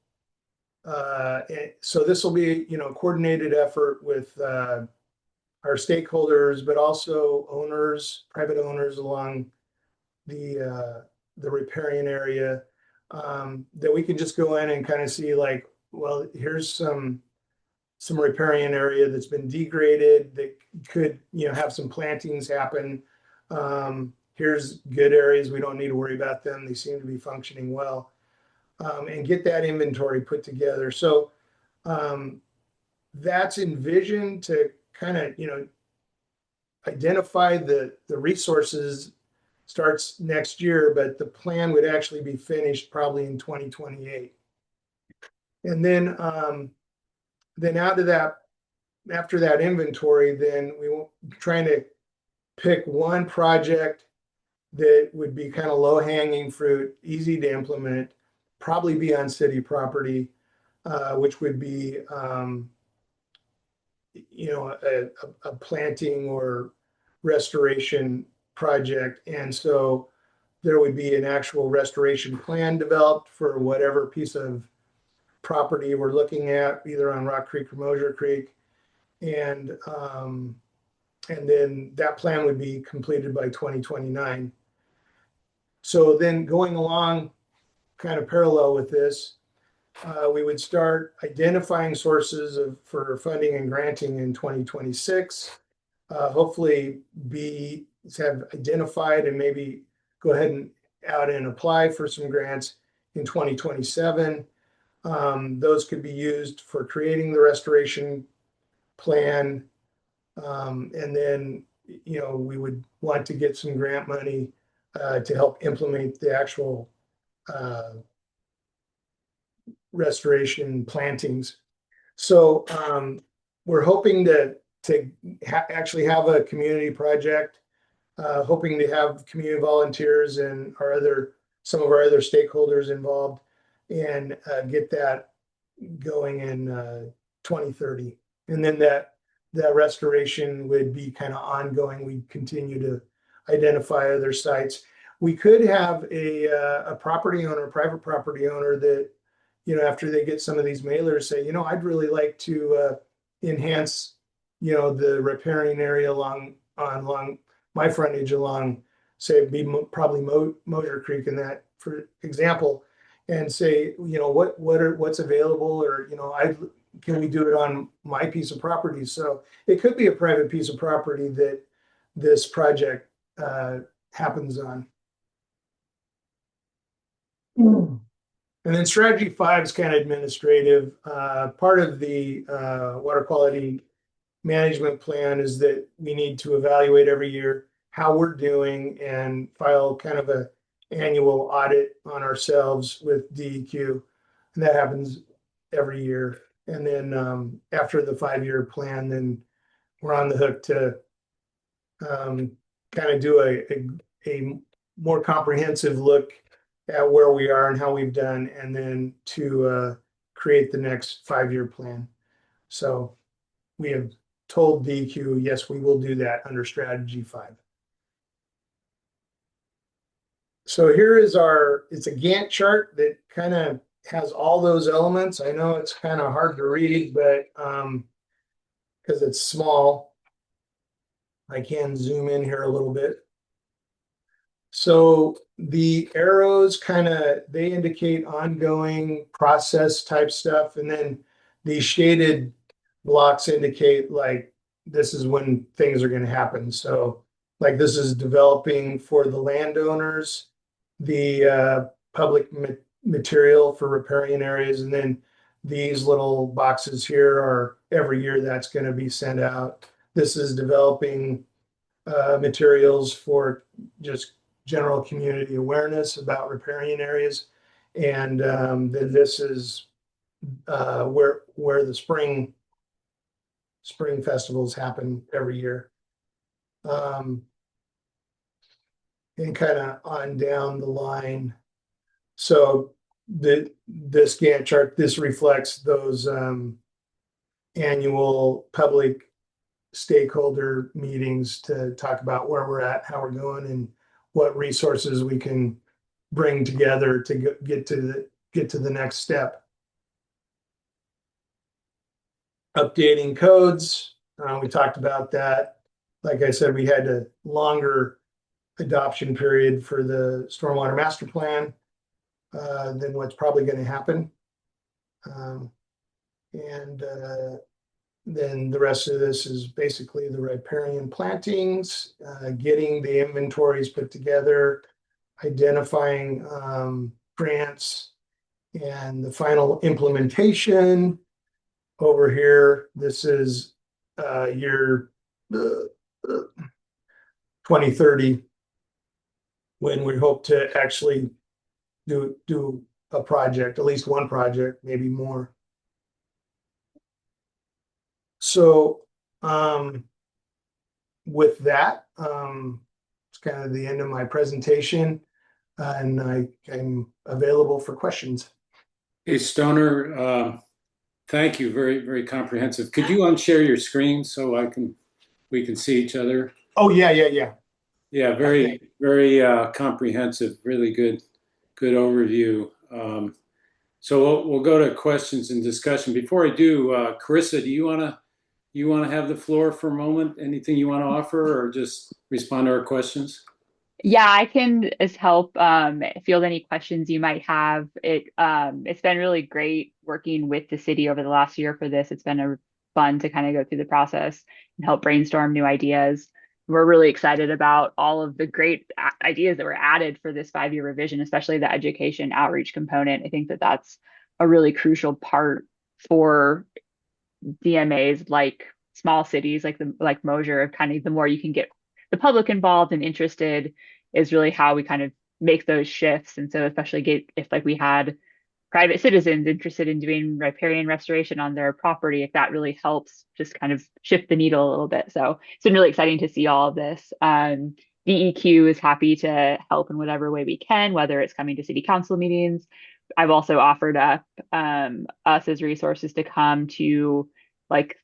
So this will be coordinated effort with our stakeholders, but also owners, private owners along the riparian area, that we can just go in and kind of see like, well, here's some riparian area that's been degraded that could have some plantings happen. Here's good areas, we don't need to worry about them, they seem to be functioning well, and get that inventory put together. So that's envisioned to kind of identify the resources. Starts next year, but the plan would actually be finished probably in 2028. And then out of that, after that inventory, then we will trying to pick one project that would be kind of low hanging fruit, easy to implement, probably be on city property, which would be a planting or restoration project. And so there would be an actual restoration plan developed for whatever piece of property we're looking at, either on Rock Creek or Mosier Creek. And then that plan would be completed by 2029. So then going along kind of parallel with this, we would start identifying sources for funding and granting in 2026. Hopefully have identified and maybe go ahead and out and apply for some grants in 2027. Those could be used for creating the restoration plan. And then, we would want to get some grant money to help implement the actual restoration plantings. So we're hoping to actually have a community project, hoping to have community volunteers and some of our other stakeholders involved, and get that going in 2030. And then that that restoration would be kind of ongoing. We continue to identify other sites. We could have a property owner, private property owner that, after they get some of these mailers, say, I'd really like to enhance, the riparian area along my frontage along, say, it'd be probably Mosier Creek in that, for example, and say, what's available, or can we do it on my piece of property? So it could be a private piece of property that this project happens on. And then strategy 5 is kind of administrative. Part of the water quality management plan is that we need to evaluate every year how we're doing and file kind of a annual audit on ourselves with DEQ. And that happens every year. And then after the 5-year plan, then we're on the hook to kind of do a more comprehensive look at where we are and how we've done, and then to create the next 5-year plan. So we have told DEQ, yes, we will do that under strategy 5. So here is it's a Gantt chart that kind of has all those elements. I know it's kind of hard to read, but because it's small, I can zoom in here a little bit. So the arrows they indicate ongoing process type stuff. And then the shaded blocks indicate like this is when things are going to happen. So like this is developing for the landowners, the public material for riparian areas. And then these little boxes here are every year that's going to be sent out. This is developing materials for just general community awareness about riparian areas. And then this is where the spring festivals happen every year. And kind of on down the line. So this Gantt chart, this reflects those annual public stakeholder meetings to talk about where we're at, how we're going, and what resources we can bring together to get to the next step. Updating codes, we talked about that. Like I said, we had a longer adoption period for the stormwater master plan than what's probably going to happen. Then the rest of this is basically the riparian plantings, getting the inventories put together, identifying grants, and the final implementation. Over here, this is year 2030, when we hope to actually do a project, at least one project, maybe more. So with that, it's kind of the end of my presentation, and I'm available for questions. Hey, Stoner, thank you. Very, very comprehensive. Could you unshare your screen so we can see each other? Oh, yeah. Yeah, very, very comprehensive. Really good overview. So we'll go to questions and discussion. Before I do, Carissa, do you want to have the floor for a moment? Anything you want to offer, or just respond to our questions? Yeah, I can just help field any questions you might have. It's been really great working with the city over the last year for this. It's been fun to kind of go through the process and help brainstorm new ideas. We're really excited about all of the great ideas that were added for this 5-year revision, especially the education outreach component. I think that that's a really crucial part for DMAs like small cities like Mosier. Kind of the more you can get the public involved and interested is really how we kind of make those shifts. And so especially if like we had private citizens interested in doing riparian restoration on their property, if that really helps just kind of shift the needle a little bit. So it's been really exciting to see all of this. DEQ is happy to help in whatever way we can, whether it's coming to city council meetings. I've also offered up us as resources to come to like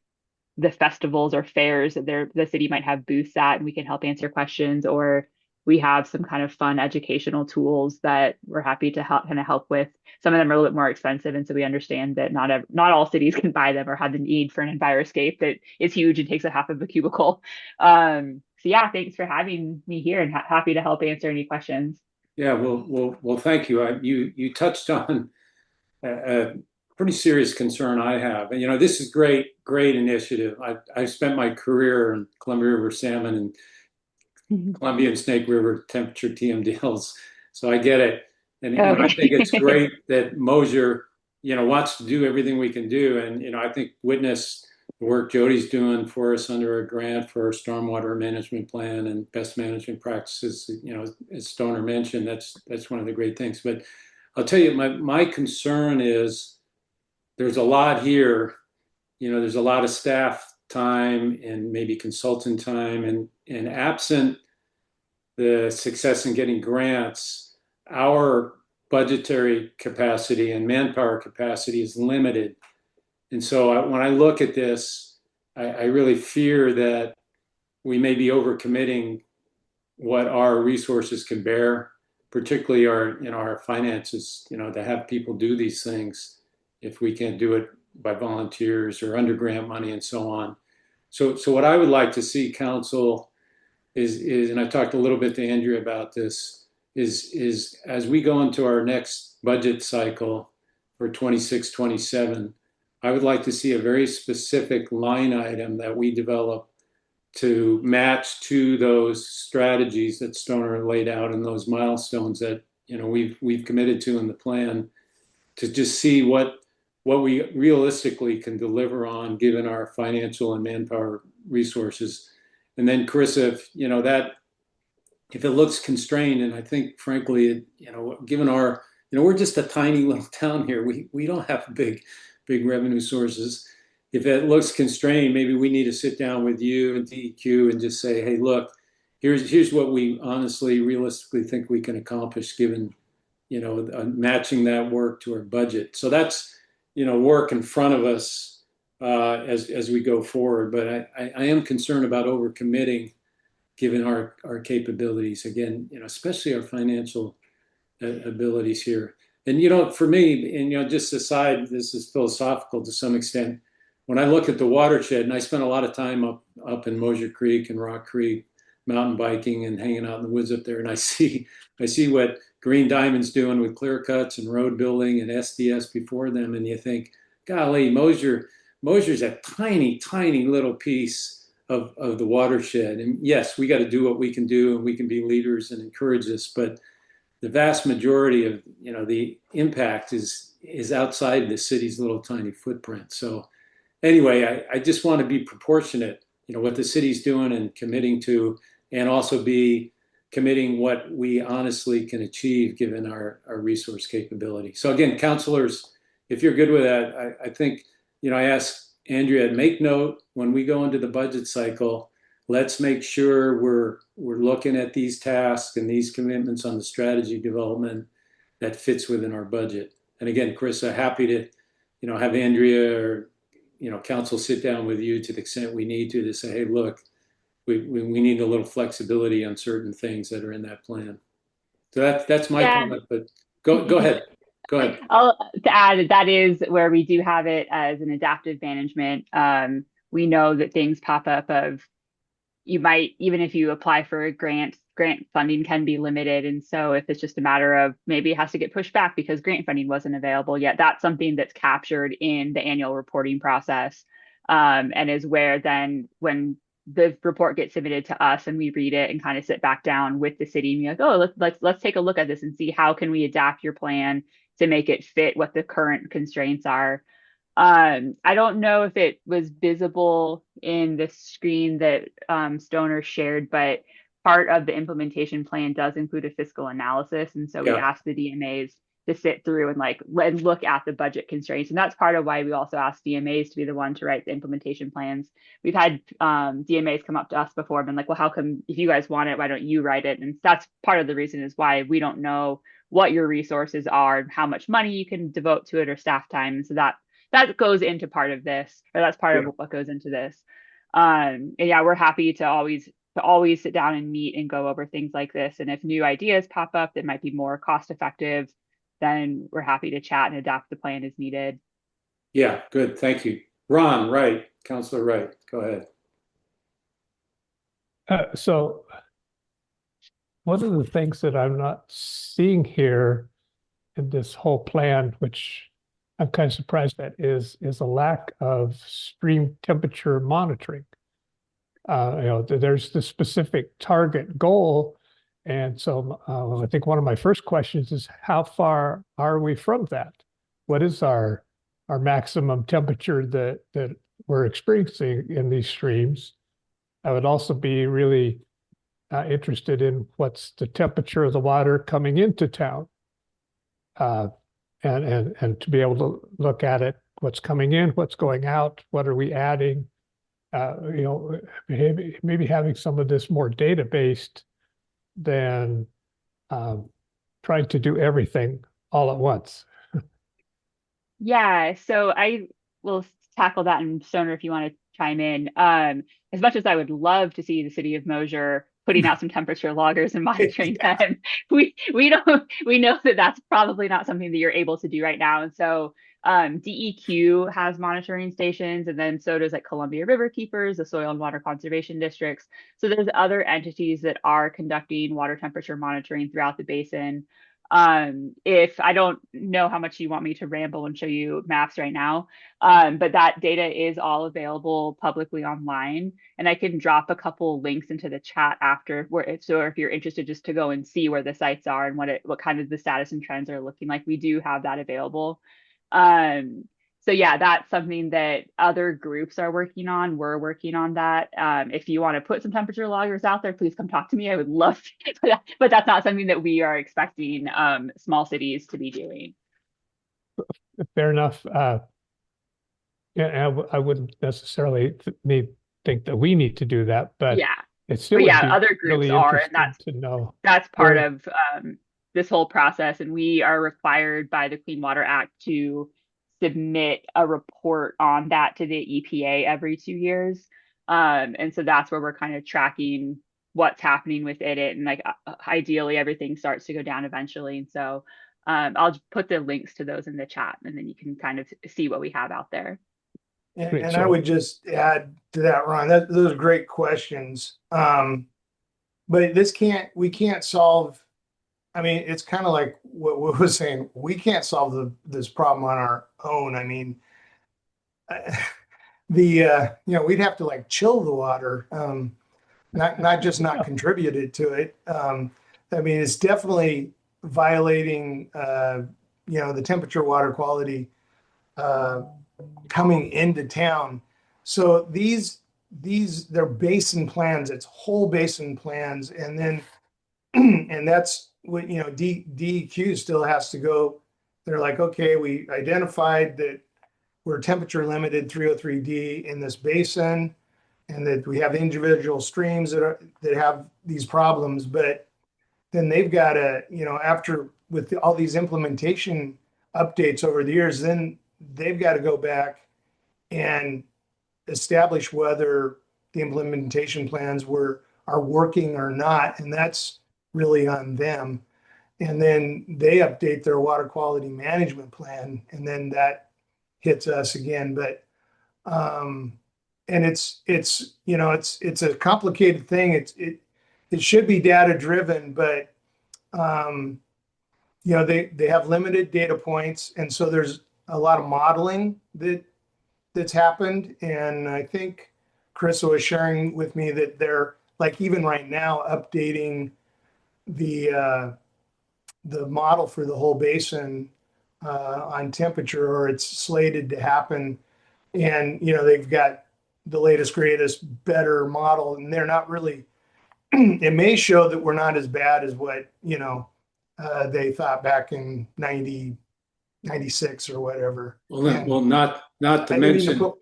the festivals or fairs that the city might have booths at, and we can help answer questions, or we have some kind of fun educational tools that we're happy to help with. Some of them are a little bit more expensive, and so we understand that not all cities can buy them or have the need for an EnviroScape that is huge and takes a half of a cubicle. So yeah, thanks for having me here, and happy to help answer any questions. Yeah, well, thank you. You touched on a pretty serious concern I have, and this is great initiative. I've spent my career in Columbia River salmon and Columbia and Snake River temperature TMDLs, so I get it. And Okay. I think it's great that Mosier, wants to do everything we can do, and I think witness the work Jody's doing for us under a grant for our stormwater management plan and best management practices. As Stoner mentioned, that's one of the great things. But I'll tell you, my concern is there's a lot here. There's a lot of staff time and maybe consultant time, and absent the success in getting grants, our budgetary capacity and manpower capacity is limited. And so when I look at this, I really fear that we may be overcommitting what our resources can bear, particularly our finances, to have people do these things if we can't do it by volunteers or under grant money and so on. So what I would like to see council is, and I talked a little bit to Andrea about this, is as we go into our next budget cycle for 26, 27, I would like to see a very specific line item that we develop to match to those strategies that Stoner laid out and those milestones that we've committed to in the plan, to just see what we realistically can deliver on given our financial and manpower resources. And then Carissa, if it looks constrained, and I think frankly, given our, we're just a tiny little town here. We don't have big revenue sources. If it looks constrained, maybe we need to sit down with you and DEQ and just say, hey, look, here's what we honestly, realistically think we can accomplish given, matching that work to our budget. So that's, work in front of us as we go forward. But I am concerned about overcommitting given our capabilities, again, especially our financial abilities here. And, for me, and, just aside, this is philosophical to some extent. When I look at the watershed, and I spent a lot of time up in Mosier Creek and Rock Creek, mountain biking and hanging out in the woods up there, and I see what Green Diamond's doing with clear cuts and road building and SDS before them, and you think, golly, Mosier's a tiny little piece of the watershed. And yes, we got to do what we can do, and we can be leaders and encourage this, but the vast majority of the impact is outside the city's little tiny footprint. So anyway, I just want to be proportionate, what the city's doing and committing to, and also be committing what we honestly can achieve given our resource capability. So again, councilors, if you're good with that, I think, I asked Andrea, make note when we go into the budget cycle, let's make sure we're looking at these tasks and these commitments on the strategy development that fits within our budget. And again, Chris, I'm happy to, have Andrea or, council sit down with you to the extent we need to say, hey, look, we need a little flexibility on certain things that are in that plan. So that's my comment, but go ahead. Go ahead. To add, that is where we do have it as an adaptive management. We know that things pop up of, you might, even if you apply for a grant funding can be limited. And so if it's just a matter of maybe it has to get pushed back because grant funding wasn't available yet, that's something that's captured in the annual reporting process, and is where then when the report gets submitted to us and we read it and kind of sit back down with the city and be like, oh, let's take a look at this and see how can we adapt your plan to make it fit what the current constraints are. I don't know if it was visible in the screen that Stoner shared, but part of the implementation plan does include a fiscal analysis. And so we asked the DMAs to sit through and look at the budget constraints. And that's part of why we also asked DMAs to be the one to write the implementation plans. We've had DMAs come up to us before and been like, well, how come if you guys want it, why don't you write it? And that's part of the reason is why we don't know what your resources are and how much money you can devote to it or staff time. And so that goes into part of this, or that's part of what goes into this. And yeah, we're happy to always sit down and meet and go over things like this. And if new ideas pop up that might be more cost effective, then we're happy to chat and adapt the plan as needed. Yeah, good. Thank you. Ron, Wright, Councilor Wright, go ahead. So one of the things that I'm not seeing here in this whole plan, which I'm kind of surprised at, is a lack of stream temperature monitoring. There's the specific target goal. And so I think one of my first questions is, how far are we from that? What is our maximum temperature that we're experiencing in these streams? I would also be really interested in what's the temperature of the water coming into town, and to be able to look at it, what's coming in, what's going out, what are we adding? Maybe having some of this more data-based than trying to do everything all at once. Yeah, so I will tackle that, and Stoner, if you want to chime in. As much as I would love to see the city of Mosier putting out some temperature loggers and monitoring them, we know that that's probably not something that you're able to do right now. And so DEQ has monitoring stations, and then so does like Columbia River Keepers, the Soil and Water Conservation Districts. So there's other entities that are conducting water temperature monitoring throughout the basin. If I don't know how much you want me to ramble and show you maps right now, but that data is all available publicly online, and I can drop a couple links into the chat after, so if you're interested just to go and see where the sites are and what kind of the status and trends are looking like, we do have that available. So yeah, that's something that other groups are working on. We're working on that. If you want to put some temperature loggers out there, please come talk to me. I would love to, but that's not something that we are expecting small cities to be doing. Fair enough. Yeah, I wouldn't necessarily think that we need to do that, but yeah, it's still other groups really are, and that's part of this whole process. And we are required by the Clean Water Act to submit a report on that to the EPA every 2 years. And so that's where we're kind of tracking what's happening with it. And like ideally everything starts to go down eventually. And so I'll put the links to those in the chat, and then you can kind of see what we have out there. And I would just add to that, Ron, those are great questions. But we can't solve. I mean, it's kind of like what we was saying. We can't solve this problem on our own. I mean, we'd have to like chill the water, not just not contributed to it. I mean, it's definitely violating, the temperature, water quality coming into town. So they're basin plans. It's whole basin plans, and then and that's what DEQ still has to go. They're like, okay, we identified that we're temperature limited 303D in this basin, and that we have individual streams that have these problems. But then they've got to, after with all these implementation updates over the years, then they've got to go back and establish whether the implementation plans are working or not, and that's really on them. And then they update their water quality management plan, and then that hits us again. But and it's a complicated thing. It should be data driven, but they have limited data points, and so there's a lot of modeling that's happened. And I think Carissa was sharing with me that they're like even right now updating the model for the whole basin on temperature, or it's slated to happen. And they've got the latest, greatest, better model, and they're not really. It may show that we're not as bad as what they thought back in 96 or whatever. Well, not to mention.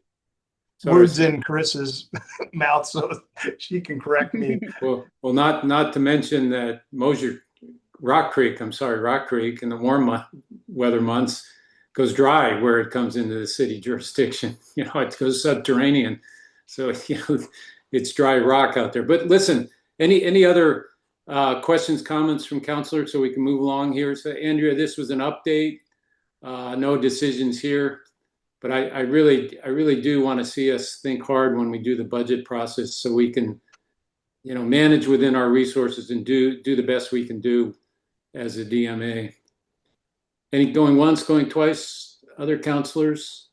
Words in Carissa's mouth, so she can correct me. Well, not to mention that Rock Creek in the warm weather months goes dry where it comes into the city jurisdiction. It goes subterranean. So, it's dry rock out there. But listen, any other questions, comments from councilors so we can move along here? So, Andrea, this was an update. No decisions here. But I really do want to see us think hard when we do the budget process so we can, manage within our resources and do the best we can do as a DMA. Any going once, going twice? Other counselors?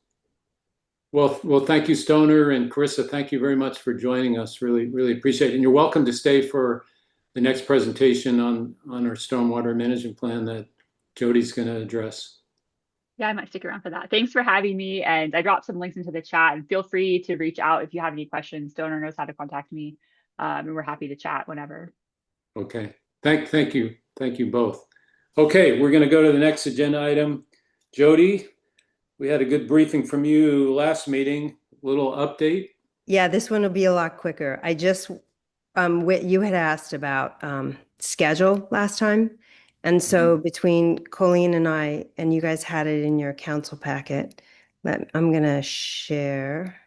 Well, thank you, Stoner and Carissa. Thank you very much for joining us. Really, really appreciate it. And you're welcome to stay for the next presentation on our stormwater management plan that Jody's going to address. Yeah, I might stick around for that. Thanks for having me. And I dropped some links into the chat, and feel free to reach out if you have any questions. Donor knows how to contact me. And we're happy to chat whenever. Okay. Thank you. Thank you both. Okay, we're going to go to the next agenda item. Jody, we had a good briefing from you last meeting. Little update. Yeah, this one will be a lot quicker. I just, you had asked about schedule last time. And so between Colleen and I, and you guys had it in your council packet, I'm going to share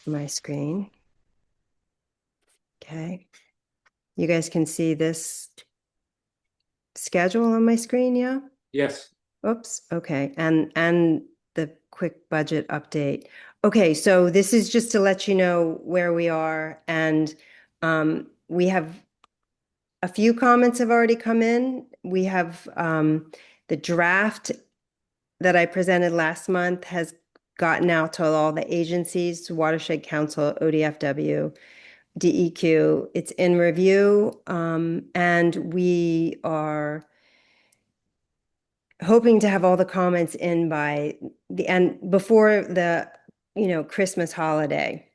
my screen. Okay. You guys can see this schedule on my screen, yeah? Yes. Oops. Okay. And the quick budget update. Okay. So this is just to let you know where we are. And we have a few comments have already come in. We have the draft that I presented last month has gotten out to all the agencies, Watershed Council, ODFW, DEQ. It's in review, and we are hoping to have all the comments in by the end before the Christmas holiday.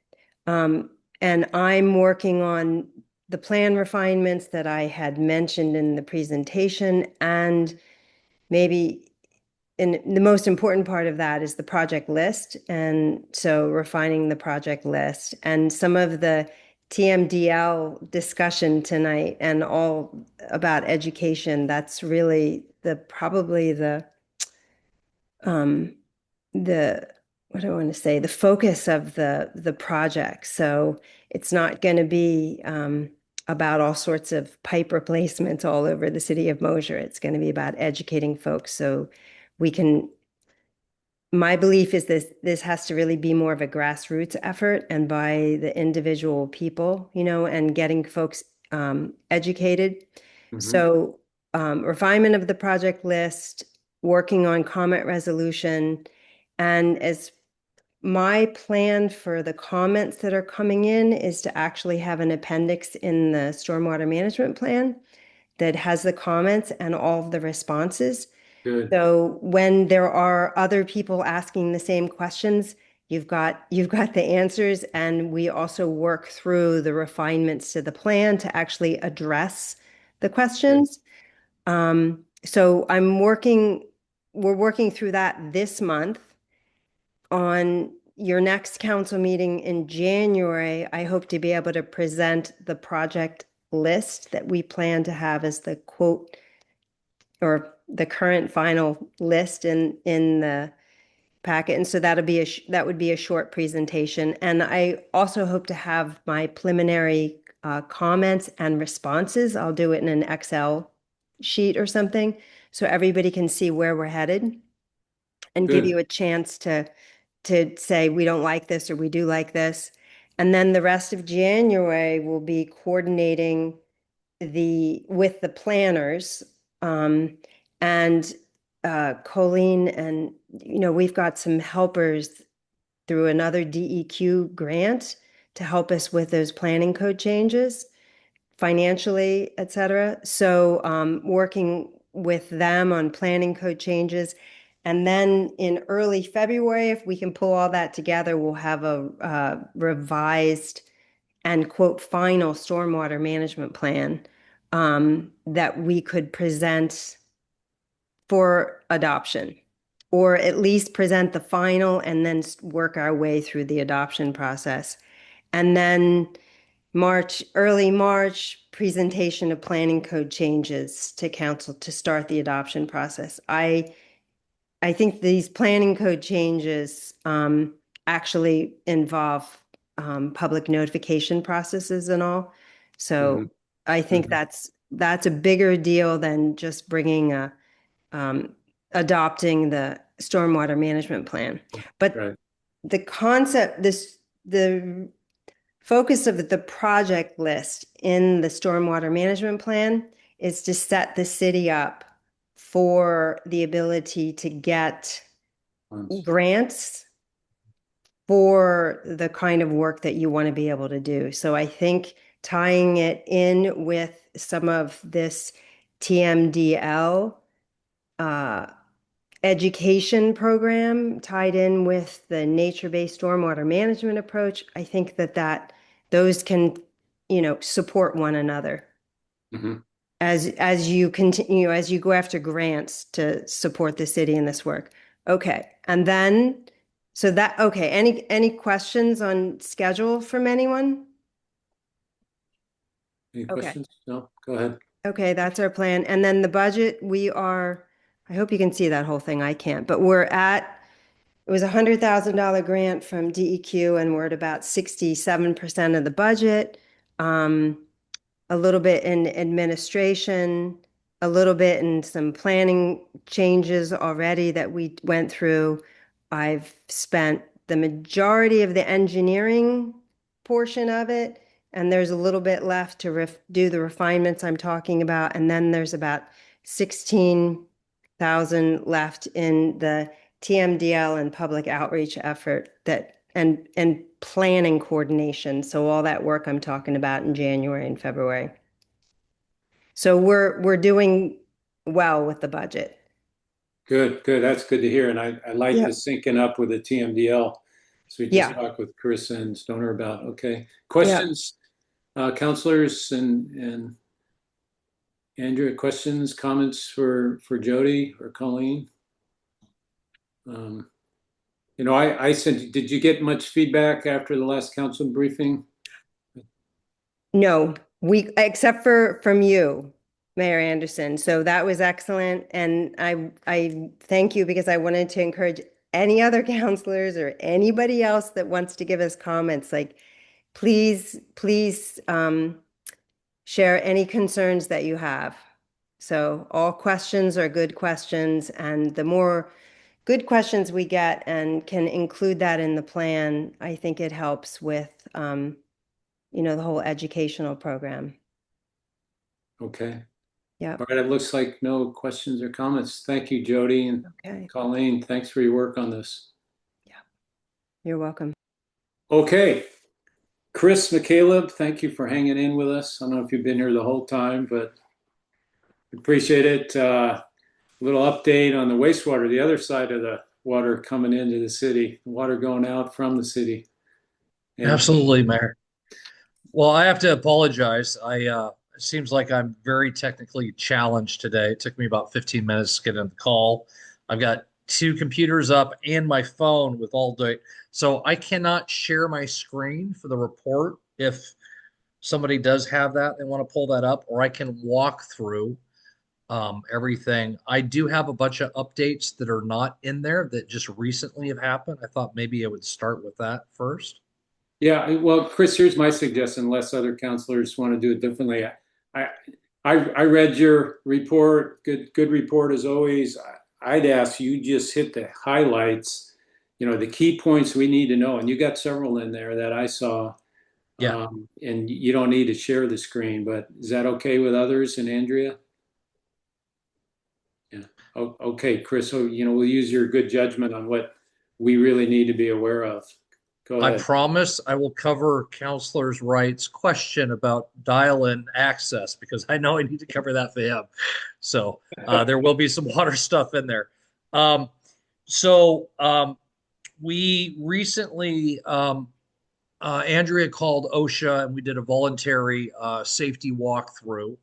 And I'm working on the plan refinements that I had mentioned in the presentation, and maybe the most important part of that is the project list. And so refining the project list and some of the TMDL discussion tonight and all about education, that's really probably the what do I want to say, the focus of the project. So it's not going to be about all sorts of pipe replacements all over the city of Mosier. It's going to be about educating folks so we can. My belief is this has to really be more of a grassroots effort and by the individual people, and getting folks educated. So refinement of the project list, working on comment resolution, and as my plan for the comments that are coming in is to actually have an appendix in the stormwater management plan that has the comments and all of the responses. Good. So when there are other people asking the same questions, you've got the answers, and we also work through the refinements to the plan to actually address the questions. So we're working through that this month. On your next council meeting in January, I hope to be able to present the project list that we plan to have as the quote or the current final list in the packet. And so that would be a short presentation. And I also hope to have my preliminary comments and responses. I'll do it in an Excel sheet or something so everybody can see where we're headed and give you a chance to say we don't like this or we do like this. And then the rest of January will be coordinating with the planners, and Colleen, and we've got some helpers through another DEQ grant to help us with those planning code changes financially, et cetera. So working with them on planning code changes. And then in early February, if we can pull all that together, we'll have a revised and quote final stormwater management plan that we could present for adoption, or at least present the final and then work our way through the adoption process. And then early March, presentation of planning code changes to council to start the adoption process. I think these planning code changes actually involve public notification processes and all. So Mhm. I think Mhm. that's a bigger deal than just bringing adopting the stormwater management plan. But Right. the concept, the focus of the project list in the stormwater management plan is to set the city up for the ability to get grants for the kind of work that you want to be able to do. So I think tying it in with some of this TMDL education program tied in with the nature-based stormwater management approach, I think that those can, support one another Mhm. as you continue, as you go after grants to support the city in this work. Okay. And then, okay, any questions on schedule from anyone? Any Okay. questions? No, go ahead. Okay, that's our plan. And then the budget, I hope you can see that whole thing. I can't, but it was $100,000 grant from DEQ, and we're at about 67% of the budget. A little bit in administration, a little bit in some planning changes already that we went through. I've spent the majority of the engineering portion of it, and there's a little bit left to do the refinements I'm talking about. And then there's about 16,000 left in the TMDL and public outreach effort and planning coordination. So all that work I'm talking about in January and February. So we're doing well with the budget. Good, good. That's good to hear. And I like Yeah. the syncing up with the TMDL. So we just Yeah. talked with Chris and Stoner about. Okay. Questions, counselors and Andrea, questions, comments for Jody or Colleen? I sent, did you get much feedback after the last council briefing? No, except for from you, Mayor Anderson. So that was excellent. And I thank you because I wanted to encourage any other counselors or anybody else that wants to give us comments, like, please, share any concerns that you have. So all questions are good questions, and the more good questions we get and can include that in the plan, I think it helps with, the whole educational program. Okay. Yeah. All right. It looks like no questions or comments. Thank you, Jody and Okay. Colleen. Thanks for your work on this. Yeah. You're welcome. Okay. Chris McCaleb, thank you for hanging in with us. I don't know if you've been here the whole time, but appreciate it. A little update on the wastewater, the other side of the water coming into the city, water going out from the city. And Absolutely, Mayor. Well, I have to apologize. It seems like I'm very technically challenged today. It took me about 15 minutes to get in the call. I've got two computers up and my phone with all day. So I cannot share my screen for the report. If somebody does have that, they want to pull that up, or I can walk through everything. I do have a bunch of updates that are not in there that just recently have happened. I thought maybe I would start with that first. yeah, well, Chris, here's my suggestion, unless other counselors want to do it differently. I read your report, good report as always. I'd ask you just hit the highlights, the key points we need to know. And you got several in there that I saw. Yeah. And you don't need to share the screen, but is that okay with others and Andrea? Yeah. Okay, Chris. So, we'll use your good judgment on what we really need to be aware of. Go I ahead. promise I will cover Counselor's Wright's question about dial-in access because I know I need to cover that for him. So there will be some water stuff in there. We recently, Andrea called OSHA and we did a voluntary safety walkthrough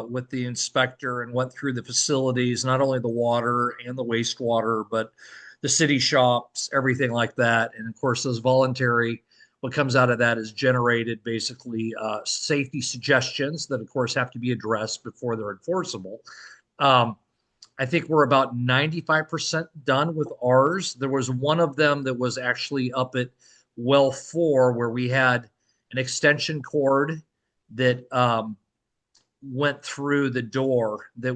with the inspector and went through the facilities, not only the water and the wastewater, but the city shops, everything like that. And of course, those voluntary, what comes out of that is generated basically safety suggestions that, of course, have to be addressed before they're enforceable. I think we're about 95% done with ours. There was one of them that was actually up at well 4 where we had an extension cord that went through the door that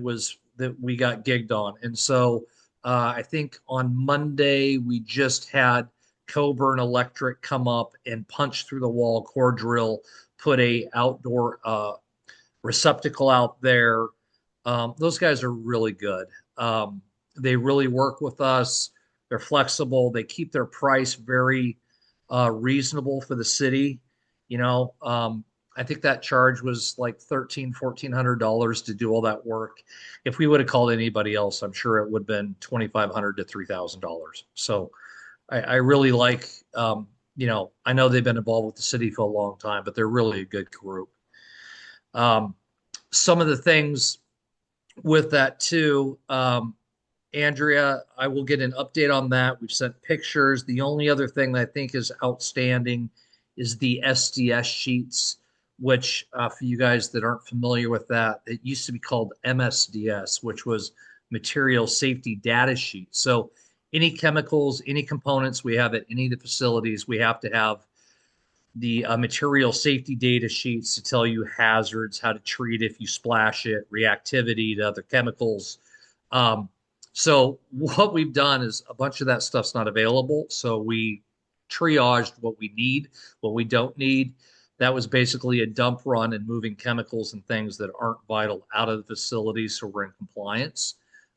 we got gigged on. And so I think on Monday we just had Coburn Electric come up and punch through the wall, core drill, put a outdoor receptacle out there. Those guys are really good. They really work with us. They're flexible. They keep their price very reasonable for the city. You know, I think that charge was like $1,400 to do all that work. If we would have called anybody else, I'm sure it would have been $2,500 to $3,000. So I really like, you know, I know they've been involved with the city for a long time, but they're really a good group. Some of the things with that too, Andrea, I will get an update on that. We've sent pictures. The only other thing that I think is outstanding is the SDS sheets, which for you guys that aren't familiar with that, it used to be called MSDS, which was Material Safety Data Sheet. So any chemicals, any components we have at any of the facilities, we have to have the material safety data sheets to tell you hazards, how to treat if you splash it, reactivity to other chemicals. So what we've done is a bunch of that stuff's not available. So we triaged what we need, what we don't need. That was basically a dump run and moving chemicals and things that aren't vital out of the facility, so we're in compliance.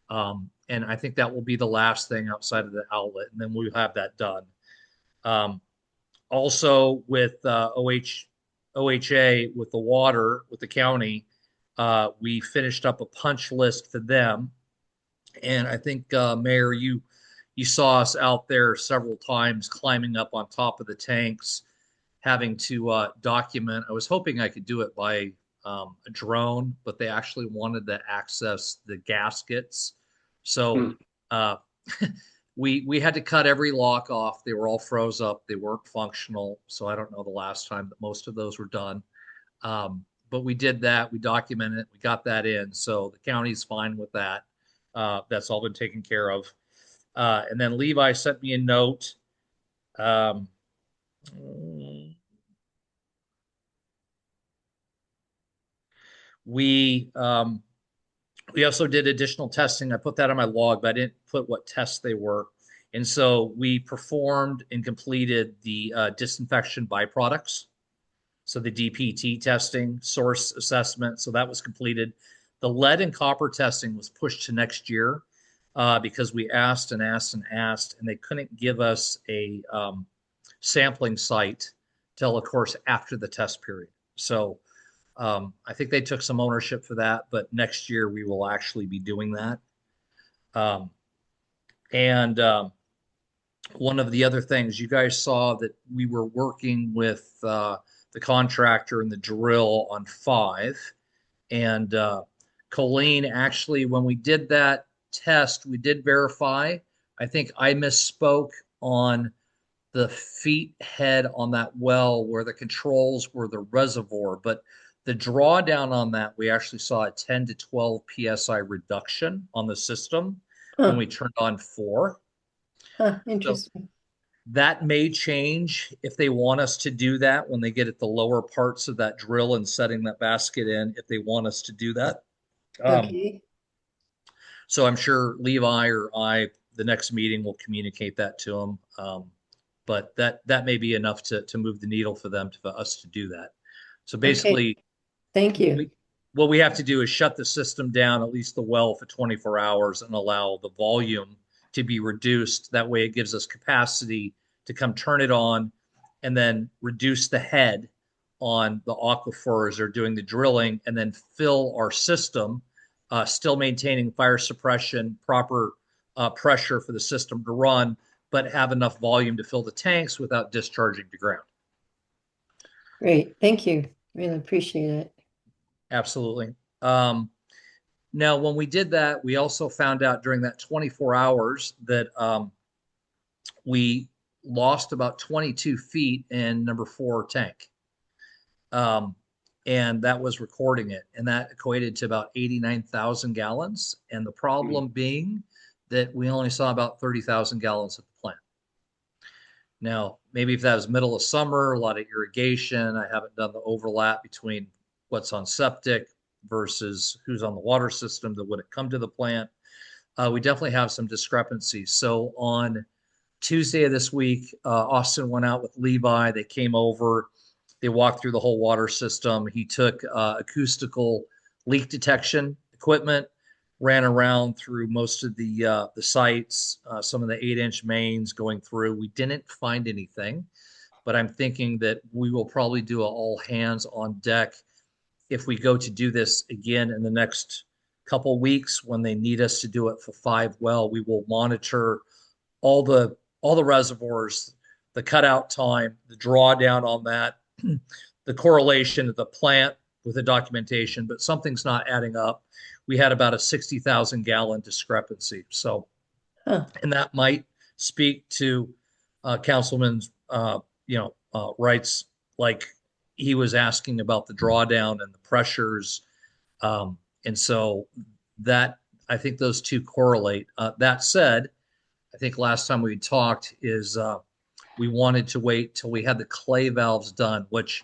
And I think that will be the last thing outside of the outlet, and then we'll have that done. Also with OHA, with the water, with the county, we finished up a punch list for them. And I think, Mayor, you saw us out there several times climbing up on top of the tanks, having to document. I was hoping I could do it by a drone, but they actually wanted to access the gaskets. So we had to cut every lock off. They were all froze up. They weren't functional. So I don't know the last time that most of those were done. But we did that. We documented it. We got that in. So the county's fine with that. That's all been taken care of. And then Levi sent me a note. We also did additional testing. I put that on my log, but I didn't put what tests they were. And so we performed and completed the disinfection byproducts. So the DPT testing, source assessment. So that was completed. The lead and copper testing was pushed to next year because we asked and asked and asked, and they couldn't give us a sampling site till, of course, after the test period. So I think they took some ownership for that, but next year we will actually be doing that. One of the other things you guys saw that we were working with the contractor and the drill on 5. And Colleen, actually, when we did that test, we did verify. I think I misspoke on the feet head on that well where the controls were the reservoir, but the drawdown on that, we actually saw a 10 to 12 PSI reduction on the system when we turned on 4. Interesting. So that may change if they want us to do that when they get at the lower parts of that drill and setting that basket in, if they want us to do that. Okay. So I'm sure Levi or I, the next meeting, will communicate that to them. But that may be enough to move the needle for them, for us to do that. So basically, okay. Thank you. What we have to do is shut the system down, at least the well, for 24 hours and allow the volume to be reduced. That way it gives us capacity to come turn it on and then reduce the head on the aquifers or doing the drilling and then fill our system, still maintaining fire suppression, proper pressure for the system to run, but have enough volume to fill the tanks without discharging to ground. Great. Thank you. Really appreciate it. Absolutely. Now, when we did that, we also found out during that 24 hours that we lost about 22 feet in number 4 tank. and that was recording it. And that equated to about 89,000 gallons. And the problem being that we only saw about 30,000 gallons at the plant. Now, maybe if that was middle of summer, a lot of irrigation, I haven't done the overlap between what's on septic versus who's on the water system that would it come to the plant. We definitely have some discrepancies. So on Tuesday of this week, Austin went out with Levi. They came over. They walked through the whole water system. He took acoustical leak detection equipment, ran around through most of the sites, some of the 8-inch mains going through. We didn't find anything, but I'm thinking that we will probably do an all hands on deck if we go to do this again in the next couple weeks when they need us to do it for 5 well. We will monitor all the reservoirs, the cutout time, the drawdown on that, the correlation of the plant with the documentation, but something's not adding up. We had about a 60,000 gallon discrepancy. So, and that might speak to Councilman's, rights, like he was asking about the drawdown and the pressures. And so that, I think those two correlate. That said, I think last time we talked is we wanted to wait till we had the clay valves done, which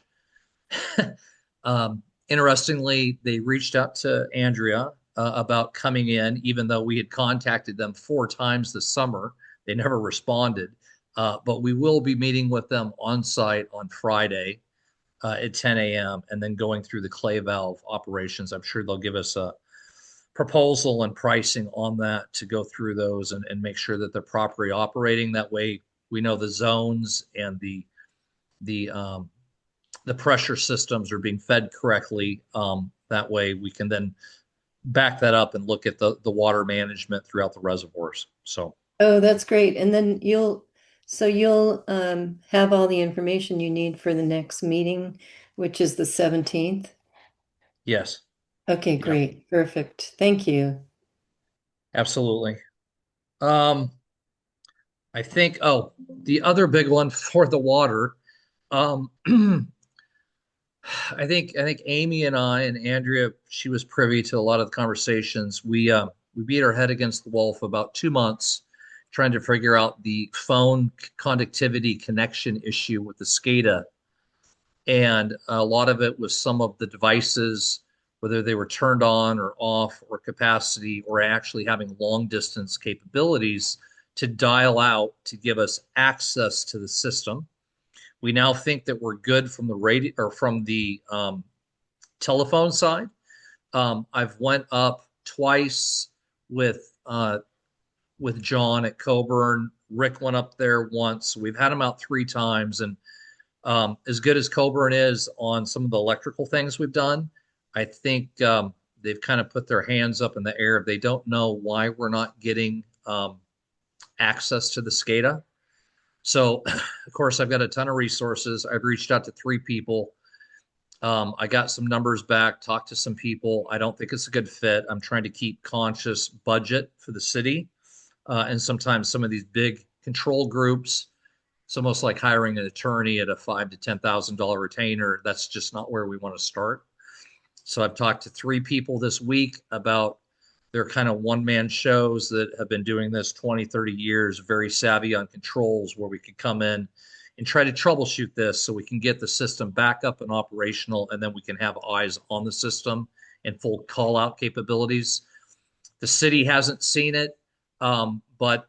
interestingly, they reached out to Andrea about coming in, even though we had contacted them 4 times this summer. They never responded. But we will be meeting with them on site on Friday at 10 a.m. and then going through the clay valve operations. I'm sure they'll give us a proposal and pricing on that to go through those and make sure that they're properly operating. That way we know the zones and the pressure systems are being fed correctly. That way we can then back that up and look at the water management throughout the reservoirs. So. Oh, that's great. And then you'll have all the information you need for the next meeting, which is the 17th. Yes. Okay, great. Yep. Perfect. Thank you. Absolutely. I think, the other big one for the water, I think Amy and I and Andrea, she was privy to a lot of the conversations. We beat our head against the wall for about 2 months trying to figure out the phone conductivity connection issue with the SCADA. And a lot of it was some of the devices, whether they were turned on or off or capacity or actually having long distance capabilities to dial out to give us access to the system. We now think that we're good from the radio or from the telephone side. I've went up twice with John at Coburn. Rick went up there once. We've had him out 3 times. And as good as Coburn is on some of the electrical things we've done, I think they've kind of put their hands up in the air. They don't know why we're not getting access to the SCADA. So, of course, I've got a ton of resources. I've reached out to 3 people. I got some numbers back, talked to some people. I don't think it's a good fit. I'm trying to keep conscious budget for the city. And sometimes some of these big control groups, it's almost like hiring an attorney at a $5,000 to $10,000 retainer. That's just not where we want to start. So I've talked to 3 people this week about their kind of one-man shows that have been doing this 20, 30 years, very savvy on controls, where we could come in and try to troubleshoot this so we can get the system back up and operational, and then we can have eyes on the system and full call-out capabilities. The city hasn't seen it. But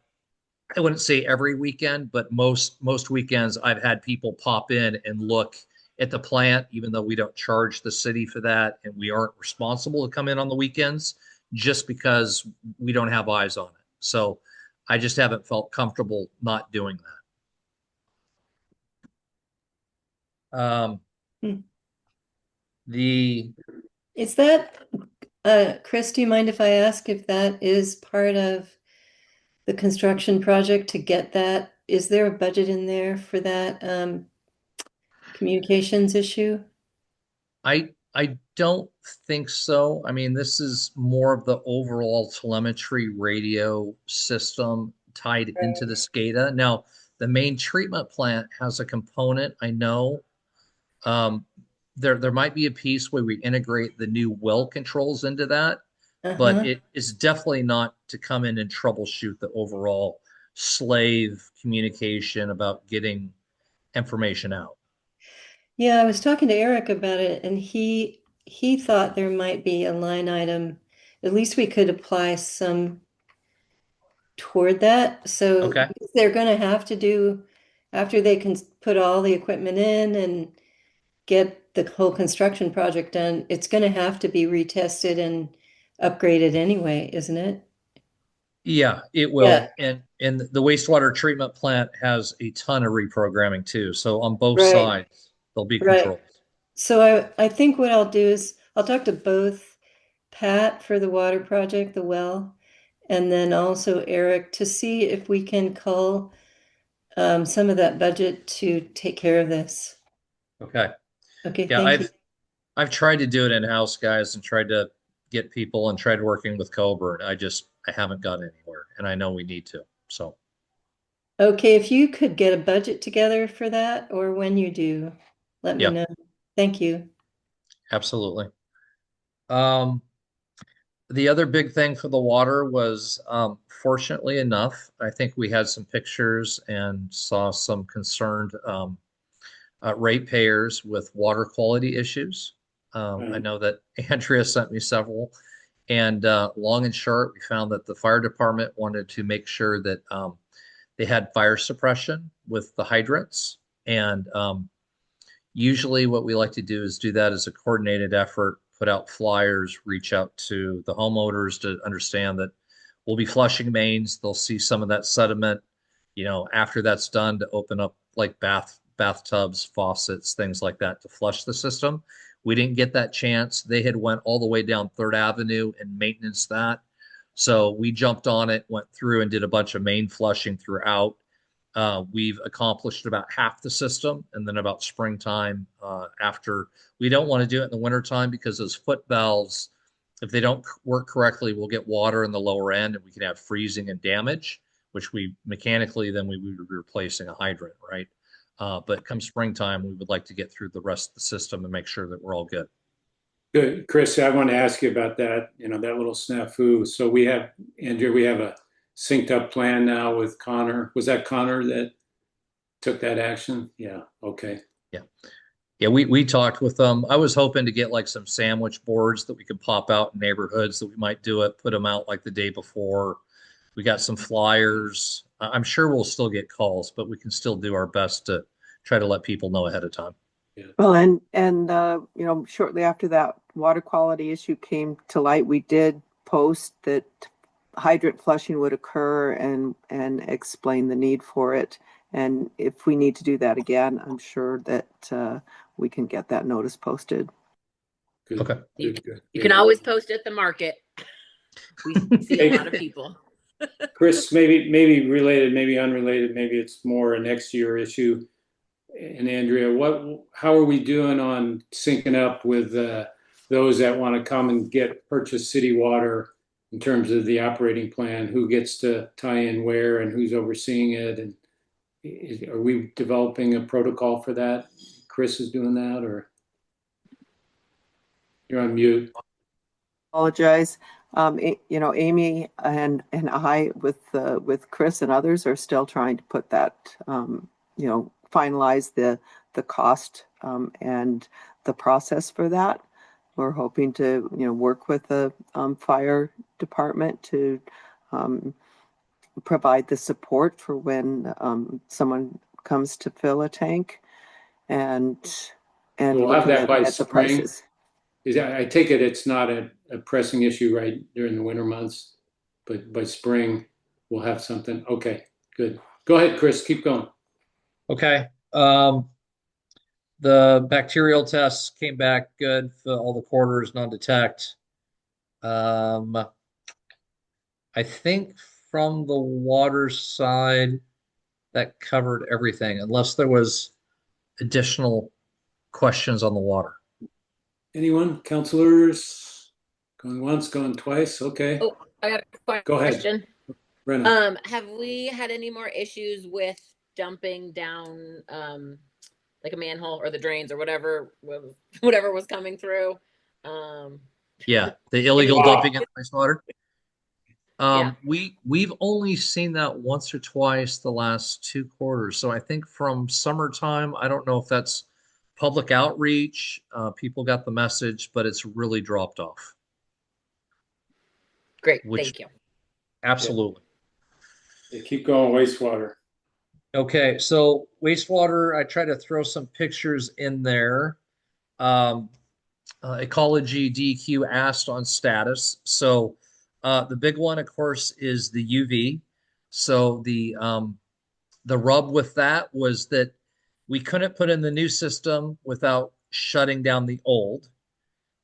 I wouldn't say every weekend, but most weekends I've had people pop in and look at the plant, even though we don't charge the city for that. And we aren't responsible to come in on the weekends just because we don't have eyes on it. So I just haven't felt comfortable not doing that. Is that, Chris, do you mind if I ask if that is part of the construction project to get that? Is there a budget in there for that communications issue? I don't think so. I mean, this is more of the overall telemetry radio system tied into the SCADA. Now, the main treatment plant has a component, I know, there might be a piece where we integrate the new well controls into that, but Uh-huh. it is definitely not to come in and troubleshoot the overall slave communication about getting information out. Yeah, I was talking to Eric about it, and he thought there might be a line item. At least we could apply some toward that. So Okay. because they're going to have to do after they can put all the equipment in and get the whole construction project done, it's going to have to be retested and upgraded anyway, isn't it? Yeah, it Yeah, will. And the wastewater treatment plant has a ton of reprogramming too. So on both right, sides, there'll be right. controls. So I think what I'll do is I'll talk to both Pat for the water project, the well, and then also Eric to see if we can cull some of that budget to take care of this. Okay. Okay, Yeah, thank you. I've tried to do it in-house, guys, and tried to get people and tried working with Cobra. I haven't got anywhere, and I know we need to. So Okay, if you could get a budget together for that, or when you do, let me yeah, know. Thank you. absolutely. Um, the other big thing for the water was, fortunately enough, I think we had some pictures and saw some concerned ratepayers with water quality issues. I know that Andrea sent me several, and long and short, we found that the fire department wanted to make sure that they had fire suppression with the hydrants. And usually, what we like to do is do that as a coordinated effort, put out flyers, reach out to the homeowners to understand that we'll be flushing mains. They'll see some of that sediment. After that's done, to open up like bathtubs, faucets, things like that to flush the system. We didn't get that chance. They had went all the way down Third Avenue and maintenance that. So we jumped on it, went through and did a bunch of main flushing throughout. We've accomplished about half the system, and then about springtime, after we don't want to do it in the wintertime because those foot valves, if they don't work correctly, we'll get water in the lower end and we can have freezing and damage, which we mechanically then we would be replacing a hydrant, right? But come springtime, we would like to get through the rest of the system and make sure that we're all good. Good. Chris, I want to ask you about that, that little snafu. So Andrew, we have a synced up plan now with Connor. Was that Connor that took that action? Yeah. Okay. Yeah. Yeah, we talked with them. I was hoping to get like some sandwich boards that we could pop out in neighborhoods that we might do it, put them out like the day before. We got some flyers. I'm sure we'll still get calls, but we can still do our best to try to let people know ahead of time. Yeah. Well, and shortly after that water quality issue came to light, we did post that hydrant flushing would occur and explain the need for it. And if we need to do that again, I'm sure that we can get that notice posted. Good. Okay. Good. You can always post at the market. We see a lot of people. Chris, maybe related, maybe unrelated, maybe it's more a next year issue. And Andrea, how are we doing on syncing up with those that want to come and purchase city water in terms of the operating plan? Who gets to tie in where and who's overseeing it? And are we developing a protocol for that? Chris is doing that, or you're on mute? Apologize. Amy and I with Chris and others are still trying to put that, finalize the cost and the process for that. We're hoping to, work with the fire department to provide the support for when someone comes to fill a tank, and We'll have that by at the spring. prices. I take it it's not a pressing issue right during the winter months, but by spring we'll have something. Okay, good. Go ahead, Chris. Keep going. Okay. The bacterial tests came back good for all the quarters, non-detect. I think from the water side, that covered everything, unless there was additional questions on the water. Anyone? Counselors? Going once, going twice? Okay. Oh, I got a Go ahead. question. Brenna. Have we had any more issues with dumping down like a manhole or the drains or whatever whatever was coming through. Yeah, the illegal dumping of wastewater. Yeah. We've only seen that once or twice the last 2 quarters. So I think from summertime, I don't know if that's public outreach, people got the message, but it's really dropped off. Great, Which thank you. absolutely. They keep going wastewater. Okay, so wastewater, I try to throw some pictures in there. Ecology DQ asked on status. So the big one, of course, is the UV. So the rub with that was that we couldn't put in the new system without shutting down the old.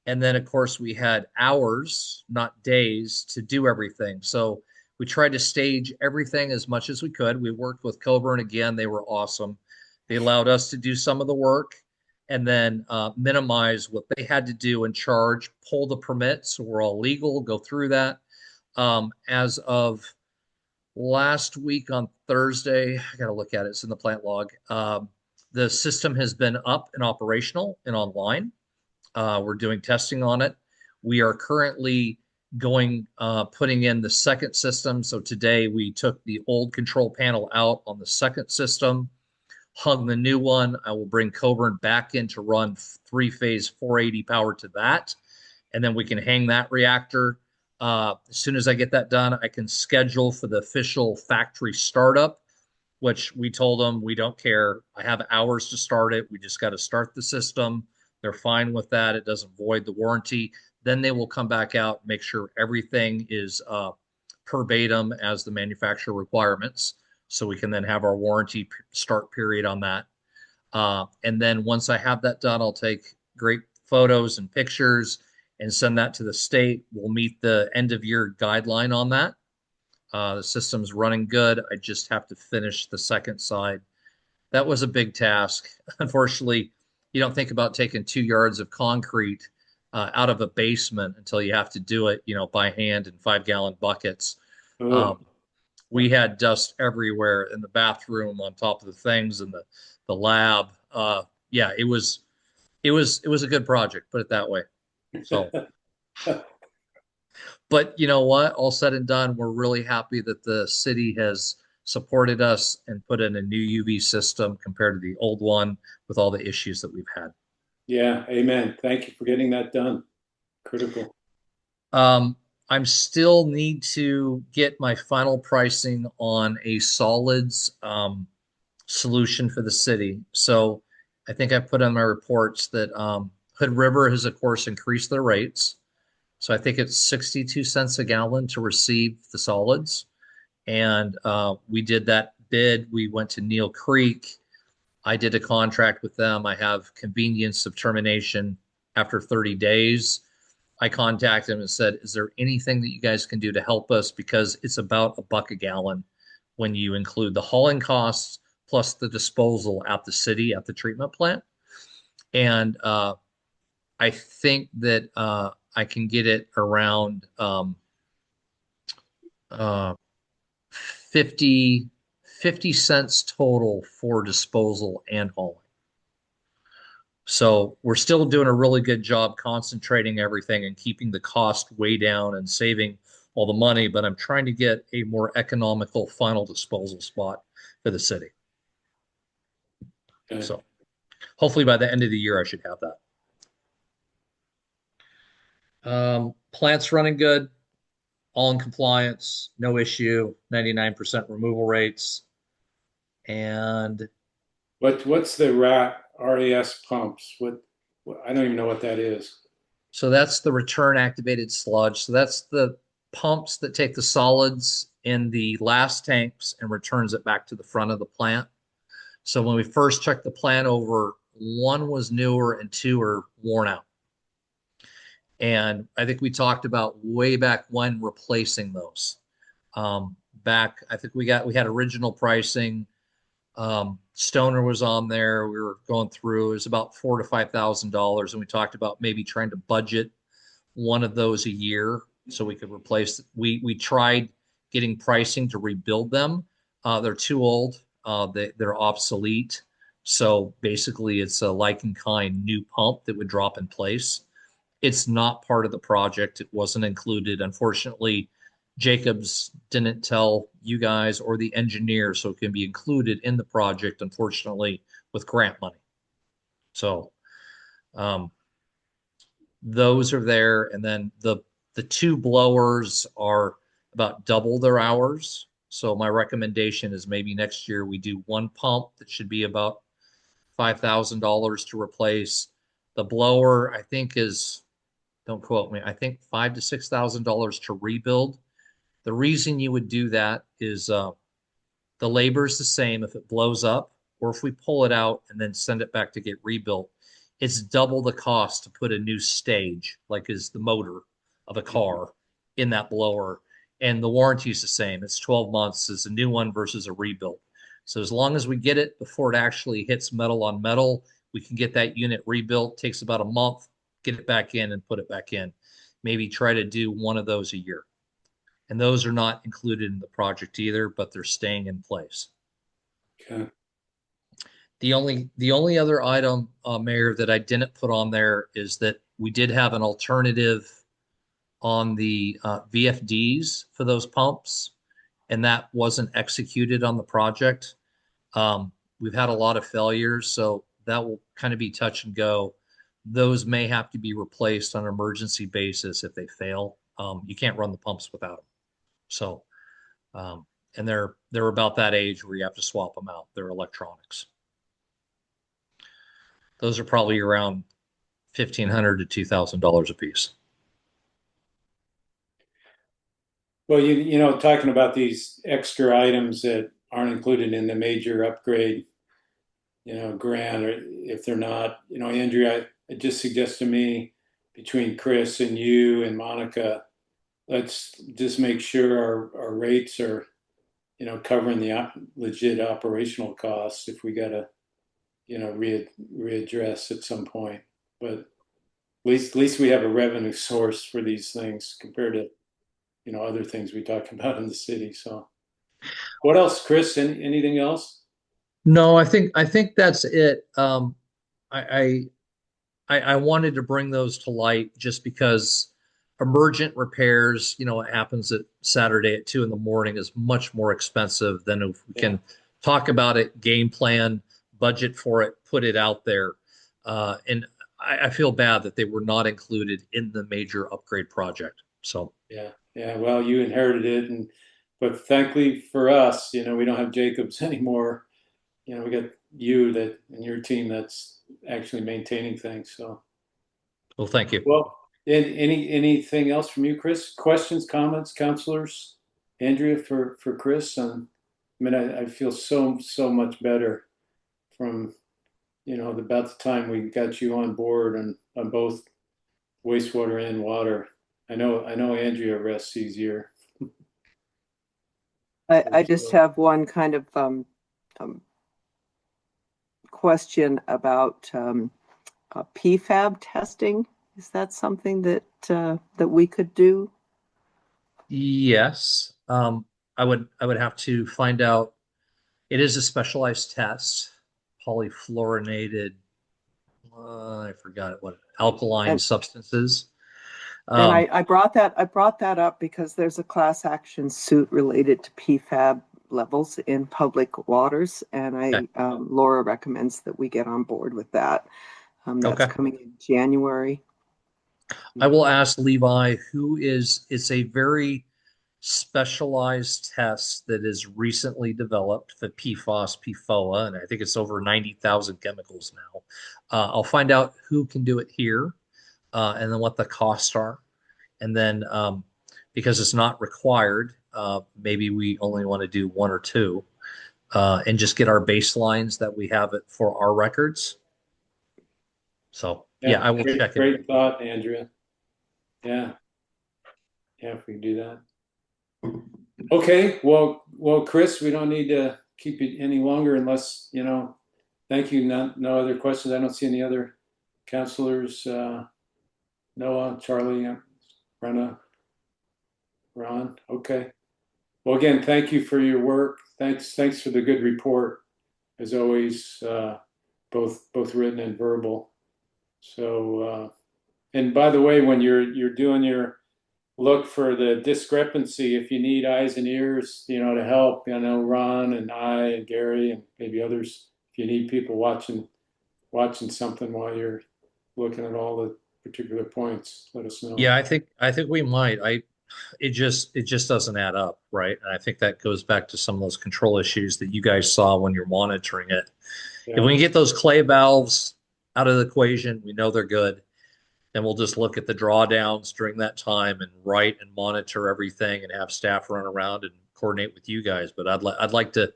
And then, of course, we had hours, not days, to do everything. So we tried to stage everything as much as we could. We worked with Coburn again. They were awesome. They allowed us to do some of the work and then minimize what they had to do and charge, pull the permits. So we're all legal, go through that. As of last week on Thursday, I got to look at it. It's in the plant log. The system has been up and operational and online. We're doing testing on it. We are currently putting in the second system. So today we took the old control panel out on the second system, hung the new one. I will bring Coburn back in to run 3-phase 480 power to that. And then we can hang that reactor. As soon as I get that done, I can schedule for the official factory startup, which we told them we don't care. I have hours to start it. We just got to start the system. They're fine with that. It doesn't void the warranty. Then they will come back out, make sure everything is verbatim as the manufacturer requirements. So we can then have our warranty start period on that. And then once I have that done, I'll take great photos and pictures and send that to the state. We'll meet the end of year guideline on that. The system's running good. I just have to finish the second side. That was a big task. Unfortunately, you don't think about taking 2 yards of concrete out of a basement until you have to do it, by hand in 5-gallon buckets. We had dust everywhere in the bathroom, on top of the things in the lab. Yeah, it was a good project, put it that way. So, but you know what? All said and done, we're really happy that the city has supported us and put in a new UV system compared to the old one with all the issues that we've had. Yeah, amen. Thank you for getting that done. Critical. I'm still need to get my final pricing on a solids solution for the city. So I think I put on my reports that Hood River has, of course, increased their rates. So I think it's 62 cents a gallon to receive the solids. And we did that bid. We went to Neal Creek. I did a contract with them. I have convenience of termination after 30 days. I contacted them and said, is there anything that you guys can do to help us? Because it's about $1 a gallon when you include the hauling costs plus the disposal at the city, at the treatment plant. And I think that I can get it around 50 cents total for disposal and hauling. So we're still doing a really good job concentrating everything and keeping the cost way down and saving all the money, but I'm trying to get a more economical final disposal spot for the city. Okay. So hopefully by the end of the year, I should have that. Plant's running good, all in compliance, no issue, 99% removal rates. And what's the RAS pumps? What I don't even know what that is. So that's the return activated sludge. So that's the pumps that take the solids in the last tanks and returns it back to the front of the plant. So when we first checked the plant over, 1 was newer and 2 are worn out. And I think we talked about way back when replacing those. I think we had original pricing. Stoner was on there. We were going through. It was about $4,000 to $5,000, and we talked about maybe trying to budget one of those a year so we could replace. We tried getting pricing to rebuild them. They're too old. They're obsolete. So basically, it's a like in kind new pump that would drop in place. It's not part of the project. It wasn't included. Unfortunately, Jacobs didn't tell you guys or the engineer, so it can be included in the project, unfortunately, with grant money. So those are there. And then the two blowers are about double their hours. So my recommendation is maybe next year we do one pump that should be about $5,000 to replace. The blower, I think, is, don't quote me, I think $5,000 to $6,000 to rebuild. The reason you would do that is the labor is the same if it blows up or if we pull it out and then send it back to get rebuilt. It's double the cost to put a new stage, like is the motor of a car, in that blower. And the warranty is the same. It's 12 months as a new one versus a rebuild. So as long as we get it before it actually hits metal on metal, we can get that unit rebuilt. Takes about a month, get it back in and put it back in. Maybe try to do one of those a year. And those are not included in the project either, but they're staying in place. Okay. The only other item, Mayor, that I didn't put on there is that we did have an alternative on the VFDs for those pumps, and that wasn't executed on the project. We've had a lot of failures, so that will kind of be touch and go. Those may have to be replaced on an emergency basis if they fail. You can't run the pumps without them. So, and they're about that age where you have to swap them out. They're electronics. Those are probably around $1,500 to $2,000 a piece. Well, you know, talking about these extra items that aren't included in the major upgrade, you know, grant, or if they're not, you know, Andrea, it just suggests to me between Chris and you and Monica, let's just make sure our rates are, you know, covering the legit operational costs if we got to, you know, readdress at some point. But at least we have a revenue source for these things compared to, you know, other things we talk about in the city. So what else, Chris? Anything else? No, I think that's it. I wanted to bring those to light just because emergent repairs, you know, what happens at Saturday at 2 a.m. is much more expensive than if we can talk about it, game plan, budget for it, put it out there. And I feel bad that they were not included in the major upgrade project. So yeah. Well, you inherited it, but thankfully for us, you know, we don't have Jacobs anymore. You know, we got you and your team that's actually maintaining things. So, well, thank you. Well, anything else from you, Chris? Questions, comments, counselors? Andrea, for Chris? I mean, I feel so much better from, you know, about the time we got you on board and on both wastewater and water. I know Andrea rests easier. I just have one kind of question about PFAB testing. Is that something that we could do? Yes. I would have to find out. It is a specialized test, polyfluorinated, I forgot what alkaline substances. And I brought that up because there's a class action suit related to PFAB levels in public waters, and Laura recommends that we get on board with that. That's coming in January. I will ask Levi, it's a very specialized test that is recently developed for PFOS, PFOA, and I think it's over 90,000 chemicals now. I'll find out who can do it here, and then what the costs are. And then because it's not required, maybe we only want to do one or two, and just get our baselines that we have it for our records. So I will check it. Great thought, Andrea. Yeah, if we do that. Okay, well, Chris, we don't need to keep it any longer unless, you know, thank you. No other questions. I don't see any other counselors. Noah, Charlie, Brenna, Ron. Okay. Well, again, thank you for your work. Thanks for the good report. As always, both written and verbal. So, and by the way, when you're doing your look for the discrepancy, if you need eyes and ears, to help, Ron and I and Gary and maybe others, if you need people watching something while you're looking at all the particular points, let us know. Yeah, I think we might. It just doesn't add up, right? And I think that goes back to some of those control issues that you guys saw when you're monitoring it. Yeah. If we can get those clay valves out of the equation, we know they're good. Then we'll just look at the drawdowns during that time and write and monitor everything and have staff run around and coordinate with you guys. But I'd like to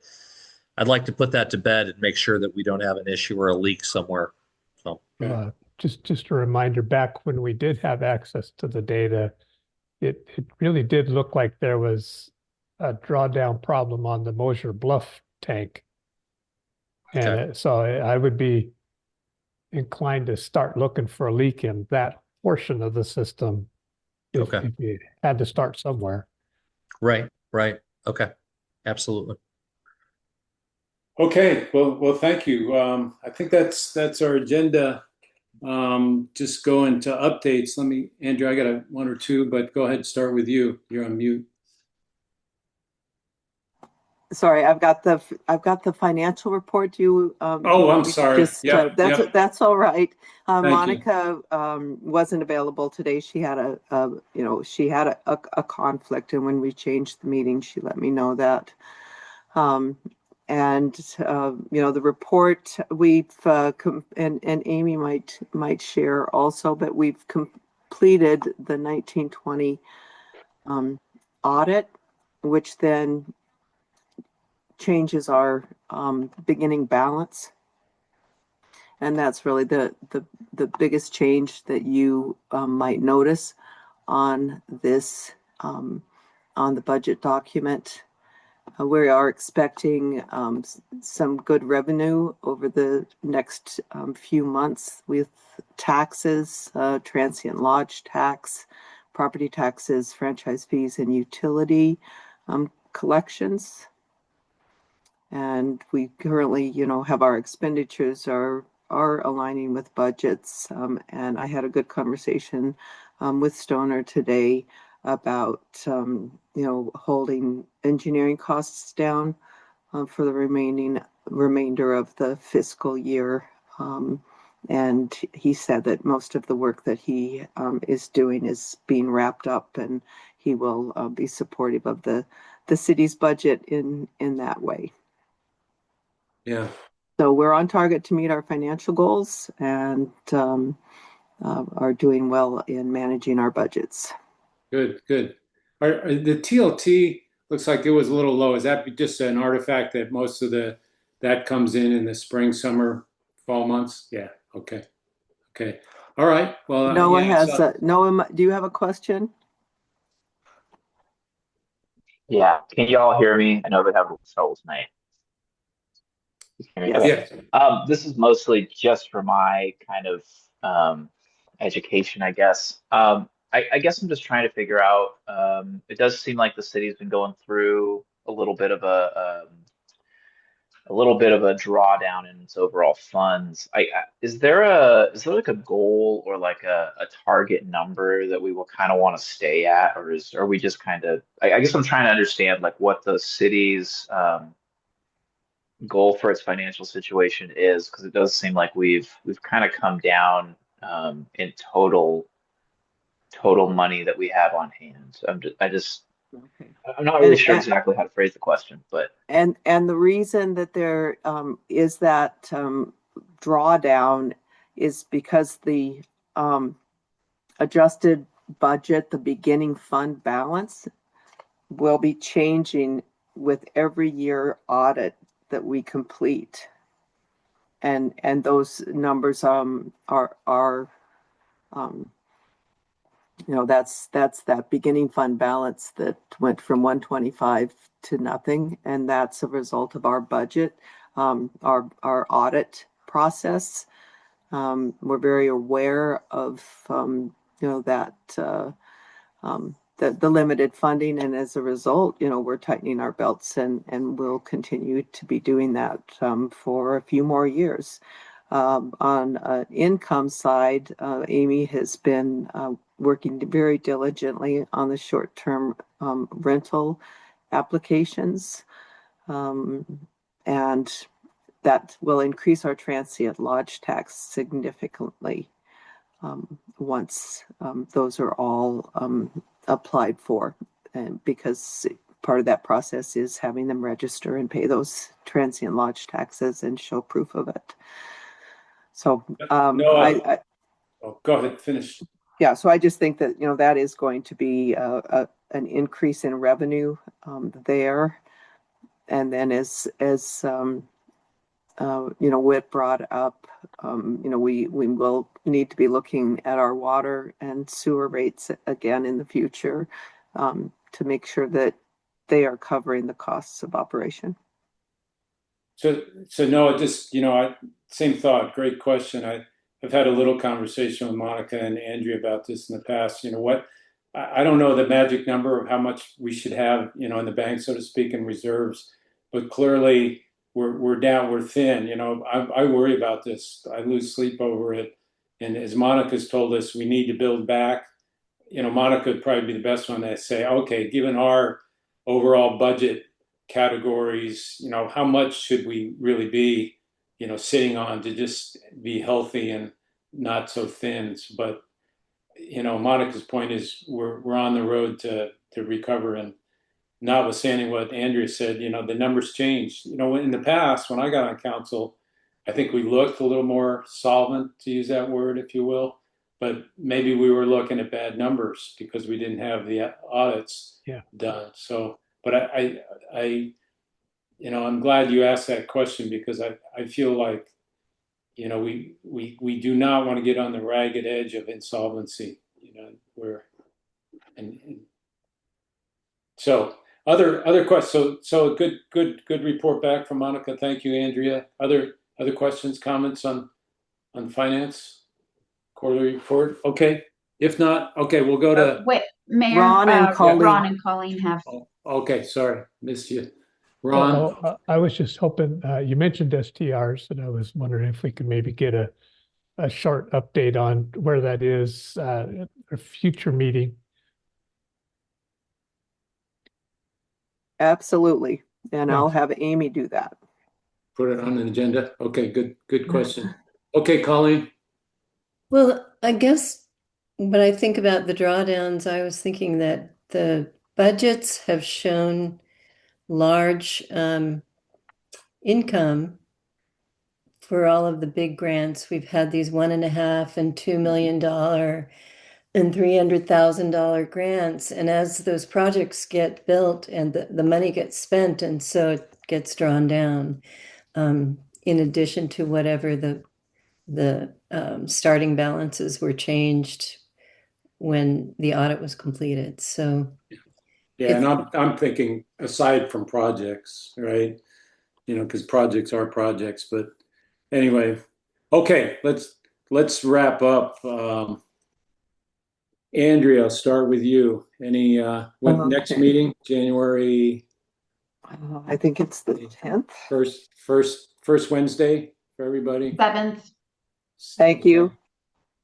put that to bed and make sure that we don't have an issue or a leak somewhere. So Just a reminder, back when we did have access to the data, it really did look like there was a drawdown problem on the Mosier Bluff tank. And so I would be inclined to start looking for a leak in that portion of the system if you had to start somewhere. Right. Okay. Absolutely. Okay. Well, thank you. I think that's our agenda. Just going to updates. Andrew, I got one or two, but go ahead, start with you. You're on mute. Sorry, I've got the financial report. I'm sorry. That's all right. Thank Monica wasn't available today. She had a conflict, and when we changed the meeting, she let me know that. The report we've and Amy might share also, but we've completed the 1920 audit, which then changes our beginning balance, and that's really the biggest change that you might notice on this on the budget document. We are expecting some good revenue over the next few months with taxes, transient lodge tax, property taxes, franchise fees, and utility collections. And we currently, have our expenditures are aligning with budgets. And I had a good conversation with Stoner today about, holding engineering costs down for the remainder of the fiscal year. And he said that most of the work that he is doing is being wrapped up, and he will be supportive of the city's budget in that way. Yeah. So we're on target to meet our financial goals and are doing well in managing our budgets. Good. The TLT looks like it was a little low. Is that just an artifact that most of that comes in the spring, summer, fall months? Yeah. Okay. All right. Well, Noah, do you have a question? Yeah. Can you all hear me? I know they have trouble tonight. Yes. This is mostly just for my kind of education, I guess. I guess I'm just trying to figure out. It does seem like the city's been going through a little bit of a drawdown in its overall funds. Is there like a goal or like a target number that we will kind of want to stay at, or are we just kind of? I guess I'm trying to understand like what the city's goal for its financial situation is, because it does seem like we've kind of come down in total money that we have on hand. So I'm not really sure exactly how to phrase the question, but and the reason that there is that drawdown is because the adjusted budget, the beginning fund balance, will be changing with every year audit that we complete, and those numbers are that's that beginning fund balance that went from 125 to nothing, and that's a result of our budget, our audit process. We're very aware of the limited funding, and as a result, we're tightening our belts, and we'll continue to be doing that for a few more years. On income side, Amy has been working very diligently on the short-term rental applications. And that will increase our transient lodge tax significantly once those are all applied for. And because part of that process is having them register and pay those transient lodge taxes and show proof of it. So oh, go ahead, finish. yeah, so I just think that, that is going to be an increase in revenue there. And then as Whit brought up, we will need to be looking at our water and sewer rates again in the future to make sure that they are covering the costs of operation. So Noah, just, same thought, great question. I've had a little conversation with Monica and Andrea about this in the past. I don't know the magic number of how much we should have, in the bank, so to speak, in reserves, but clearly we're down, we're thin. I worry about this. I lose sleep over it. And as Monica's told us, we need to build back. Monica would probably be the best one to say, okay, given our overall budget categories, how much should we really be, sitting on to just be healthy and not so thin. But, Monica's point is we're on the road to recover. And notwithstanding what Andrea said, the numbers changed. In the past, when I got on council, I think we looked a little more solvent, to use that word, if you will. But maybe we were looking at bad numbers because we didn't have the audits done. So, but I'm glad you asked that question, because I feel like, we do not want to get on the ragged edge of insolvency. So other questions. So good report back from Monica. Thank you, Andrea. Other questions, comments on finance quarterly report? Okay. If not, okay, we'll go to wait, Mayor. Ron and Colleen. Ron and Colleen have. Okay, sorry, missed you. Ron? I was just hoping, you mentioned STRs, and I was wondering if we could maybe get a short update on where that is at a future meeting. Absolutely. And Thanks. I'll have Amy do that. Put it on an agenda. Okay, good question. Okay, Colleen. Well, I guess when I think about the drawdowns, I was thinking that the budgets have shown large income for all of the big grants. We've had these $1.5 and $2 million and $300,000 grants. And as those projects get built and the money gets spent, and so it gets drawn down, in addition to whatever the starting balances were changed when the audit was completed. So yeah, and I'm thinking aside from projects, right? Because projects are projects. But anyway, okay, let's wrap up. Andrea, I'll start with you. Any next meeting? January? I think it's the 10th. First Wednesday for everybody. 7th. Thank you.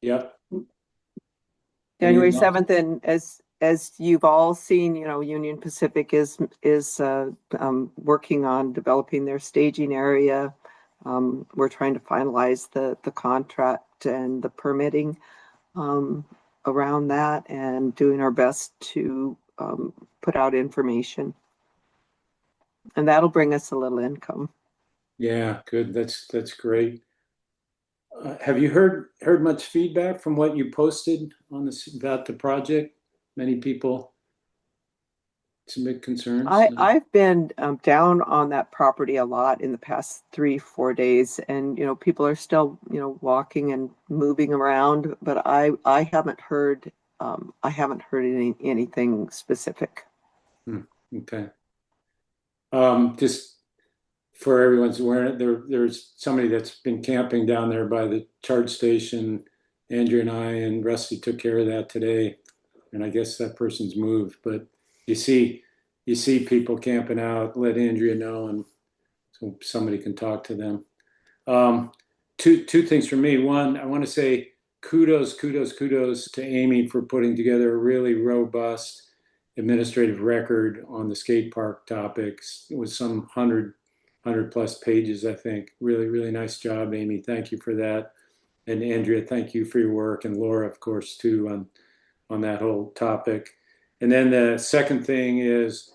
Yep. January 7th, and as you've all seen, Union Pacific is working on developing their staging area. We're trying to finalize the contract and the permitting around that, and doing our best to put out information. And that'll bring us a little income. Yeah, good. That's great. Have you heard much feedback from what you posted on this about the project? Many people submit concerns. I've been down on that property a lot in the past 3-4 days, and people are still walking and moving around, but I haven't heard anything specific. Okay. Just for everyone's awareness, there's somebody that's been camping down there by the charge station. Andrew and I and Rusty took care of that today, and I guess that person's moved. But you see people camping out. Let Andrea know, and so somebody can talk to them. two things from me. One, I want to say kudos to Amy for putting together a really robust administrative record on the skate park topics. It was some 100 plus pages, I think. Really nice job, Amy. Thank you for that. And Andrea, thank you for your work, and Laura, of course, too, on that whole topic. And then the second thing is,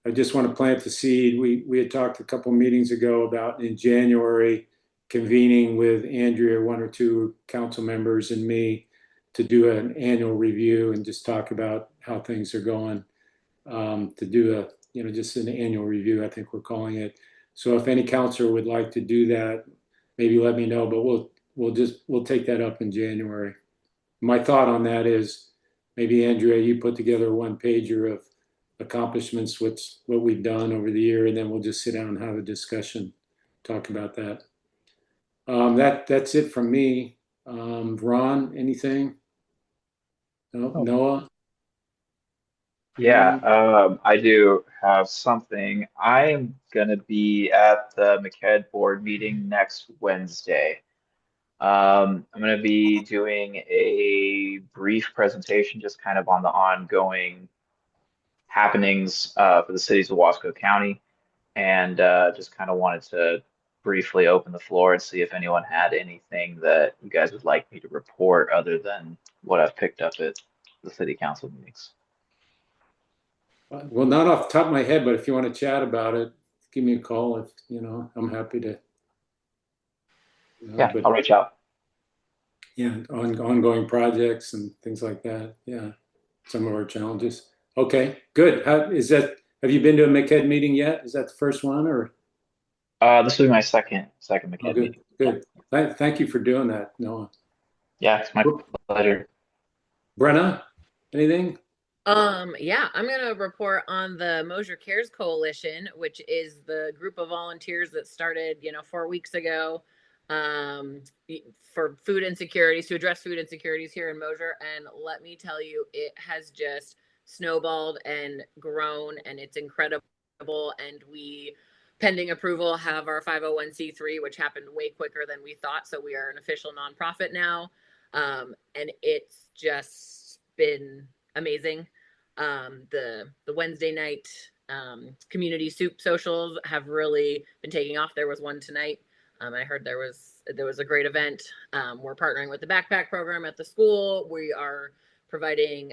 I just want to plant the seed. We had talked a couple meetings ago about in January convening with Andrea, one or two council members, and me to do an annual review and just talk about how things are going. To do just an annual review, I think we're calling it. So if any councilor would like to do that, maybe let me know. But we'll take that up in January. My thought on that is maybe Andrea, you put together a one pager of accomplishments, what we've done over the year, and then we'll just sit down and have a discussion, talk about that. That's it from me. Ron, anything? No, Noah? Yeah, I do have something. I am going to be at the MCED board meeting next Wednesday. I'm going to be doing a brief presentation just kind of on the ongoing happenings for the cities of Wasco County, and just kind of wanted to briefly open the floor and see if anyone had anything that you guys would like me to report other than what I've picked up at the city council meetings. Well, not off the top of my head, but if you want to chat about it, give me a call. If I'm happy to. Yeah, I'll reach out. Yeah, ongoing projects and things like that. Yeah, some of our challenges. Okay, good. Have you been to a MCED meeting yet? Is that the first one, or? This will be my second MCED meeting. Good. Yeah. Thank you for doing that, Noah. Yeah, it's my pleasure. Brenna, anything? Yeah, I'm going to report on the Mosier Cares Coalition, which is the group of volunteers that started, 4 weeks ago, for food insecurities, to address food insecurities here in Mosier. And let me tell you, it has just snowballed and grown, and it's incredible. And we, pending approval, have our 501c3, which happened way quicker than we thought. So we are an official nonprofit now. And it's just been amazing. The Wednesday night community soup socials have really been taking off. There was one tonight. I heard there was a great event. We're partnering with the backpack program at the school. We are providing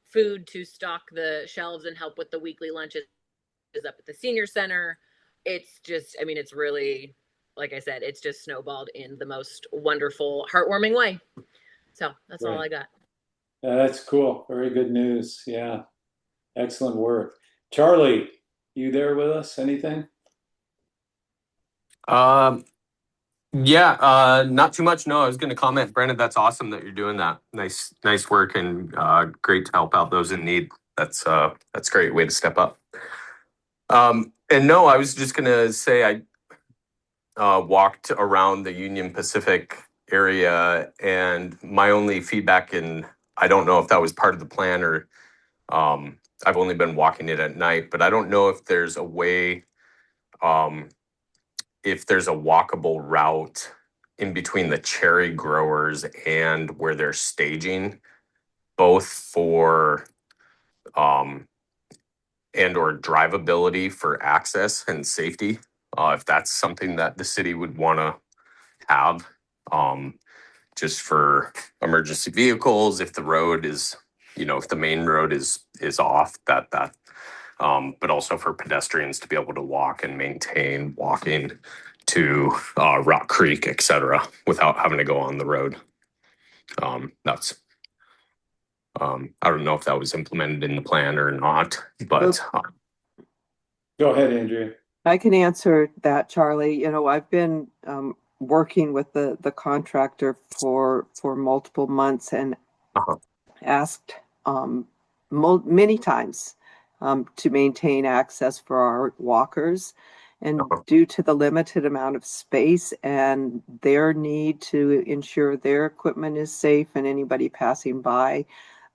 food to stock the shelves and help with the weekly lunches up at the senior center. It's just, it's really, like I said, it's just snowballed in the most wonderful, heartwarming way. So that's all I got. That's cool. Very good news. Yeah. Excellent work. Charlie, you there with us? Anything? Yeah, not too much. No, I was going to comment, Brendan, that's awesome that you're doing that. Nice work, and great to help out those in need. That's a great way to step up. And no, I was just going to say I walked around the Union Pacific area, and my only feedback, and I don't know if that was part of the plan or I've only been walking it at night, but I don't know if there's a way, if there's a walkable route in between the cherry growers and where they're staging, both for and or drivability for access and safety, if that's something that the city would want to have, just for emergency vehicles, if the road is, if the main road is off, that but also for pedestrians to be able to walk and maintain walking to Rock Creek, etc., without having to go on the road. That's I don't know if that was implemented in the plan or not, but go ahead, Andrea. I can answer that, Charlie. I've been working with the contractor for multiple months and asked many times to maintain access for our walkers. And due to the limited amount of space and their need to ensure their equipment is safe and anybody passing by,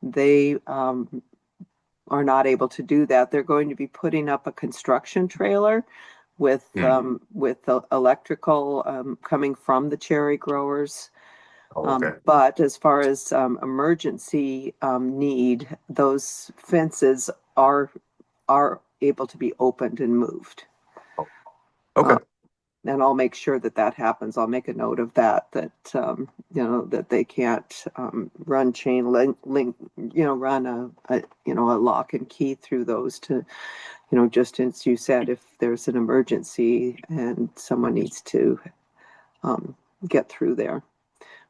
they are not able to do that. They're going to be putting up a construction trailer with the electrical coming from the cherry growers. Okay. But as far as emergency need, those fences are able to be opened and moved. Okay. And I'll make sure that that happens. I'll make a note of that, you know, that they can't run chain link, you know, run a lock and key through those to, you know, just as you said, if there's an emergency and someone needs to get through there.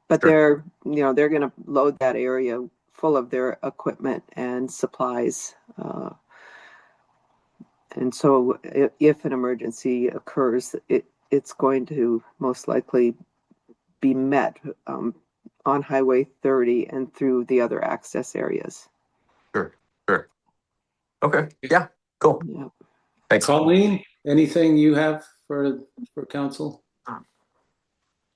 But Sure. they're going to load that area full of their equipment and supplies. And so if an emergency occurs, it's going to most likely be met on Highway 30 and through the other access areas. Sure. Okay. Yeah. Cool. Yeah. Thanks. Colleen, anything you have for council?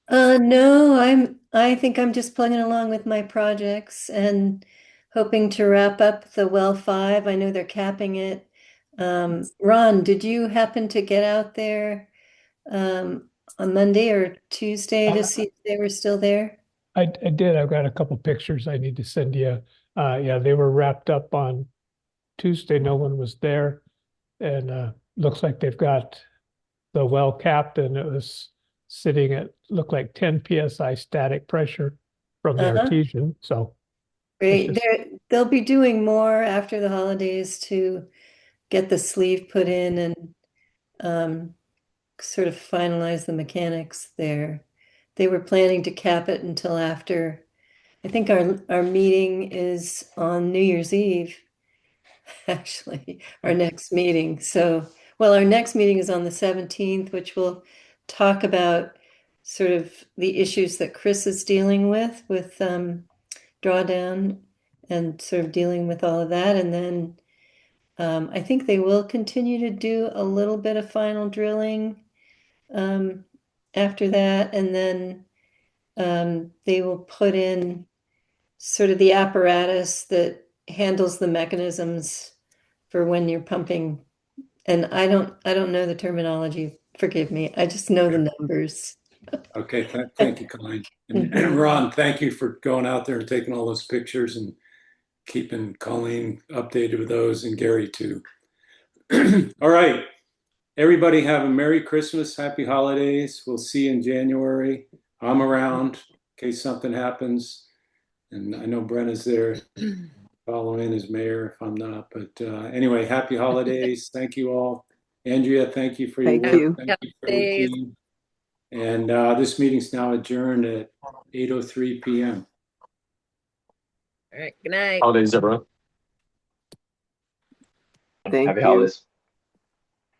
No, I think I'm just plugging along with my projects and hoping to wrap up the well 5. I know they're capping it. Ron, did you happen to get out there on Monday or Tuesday to see if they were still there? I did. I've got a couple pictures I need to send you. Yeah, they were wrapped up on Tuesday. No one was there, and looks like they've got the well capped, and it was sitting at looked like 10 psi static pressure from the artesian. So Great. just, They'll be doing more after the holidays to get the sleeve put in and sort of finalize the mechanics there. They were planning to cap it until after. I think our meeting is on New Year's Eve, actually, our next meeting. So, well, our next meeting is on the 17th, which will talk about sort of the issues that Chris is dealing with drawdown and sort of dealing with all of that. And then I think they will continue to do a little bit of final drilling after that. And then they will put in sort of the apparatus that handles the mechanisms for when you're pumping. And I don't know the terminology. Forgive me. I just know the numbers. Okay, thank you, Colleen. And Ron, thank you for going out there and taking all those pictures and keeping Colleen updated with those, and Gary too. All right, everybody have a Merry Christmas, Happy Holidays. We'll see you in January. I'm around in case something happens. And I know Brenna's there following as mayor if I'm not. But anyway, Happy Holidays. Thank you all. Andrea, thank you for your work. Thank you for your team. And this meeting's now adjourned at 8:03 p.m. All right. Good night. Holidays, everyone. Thank Happy you. holidays.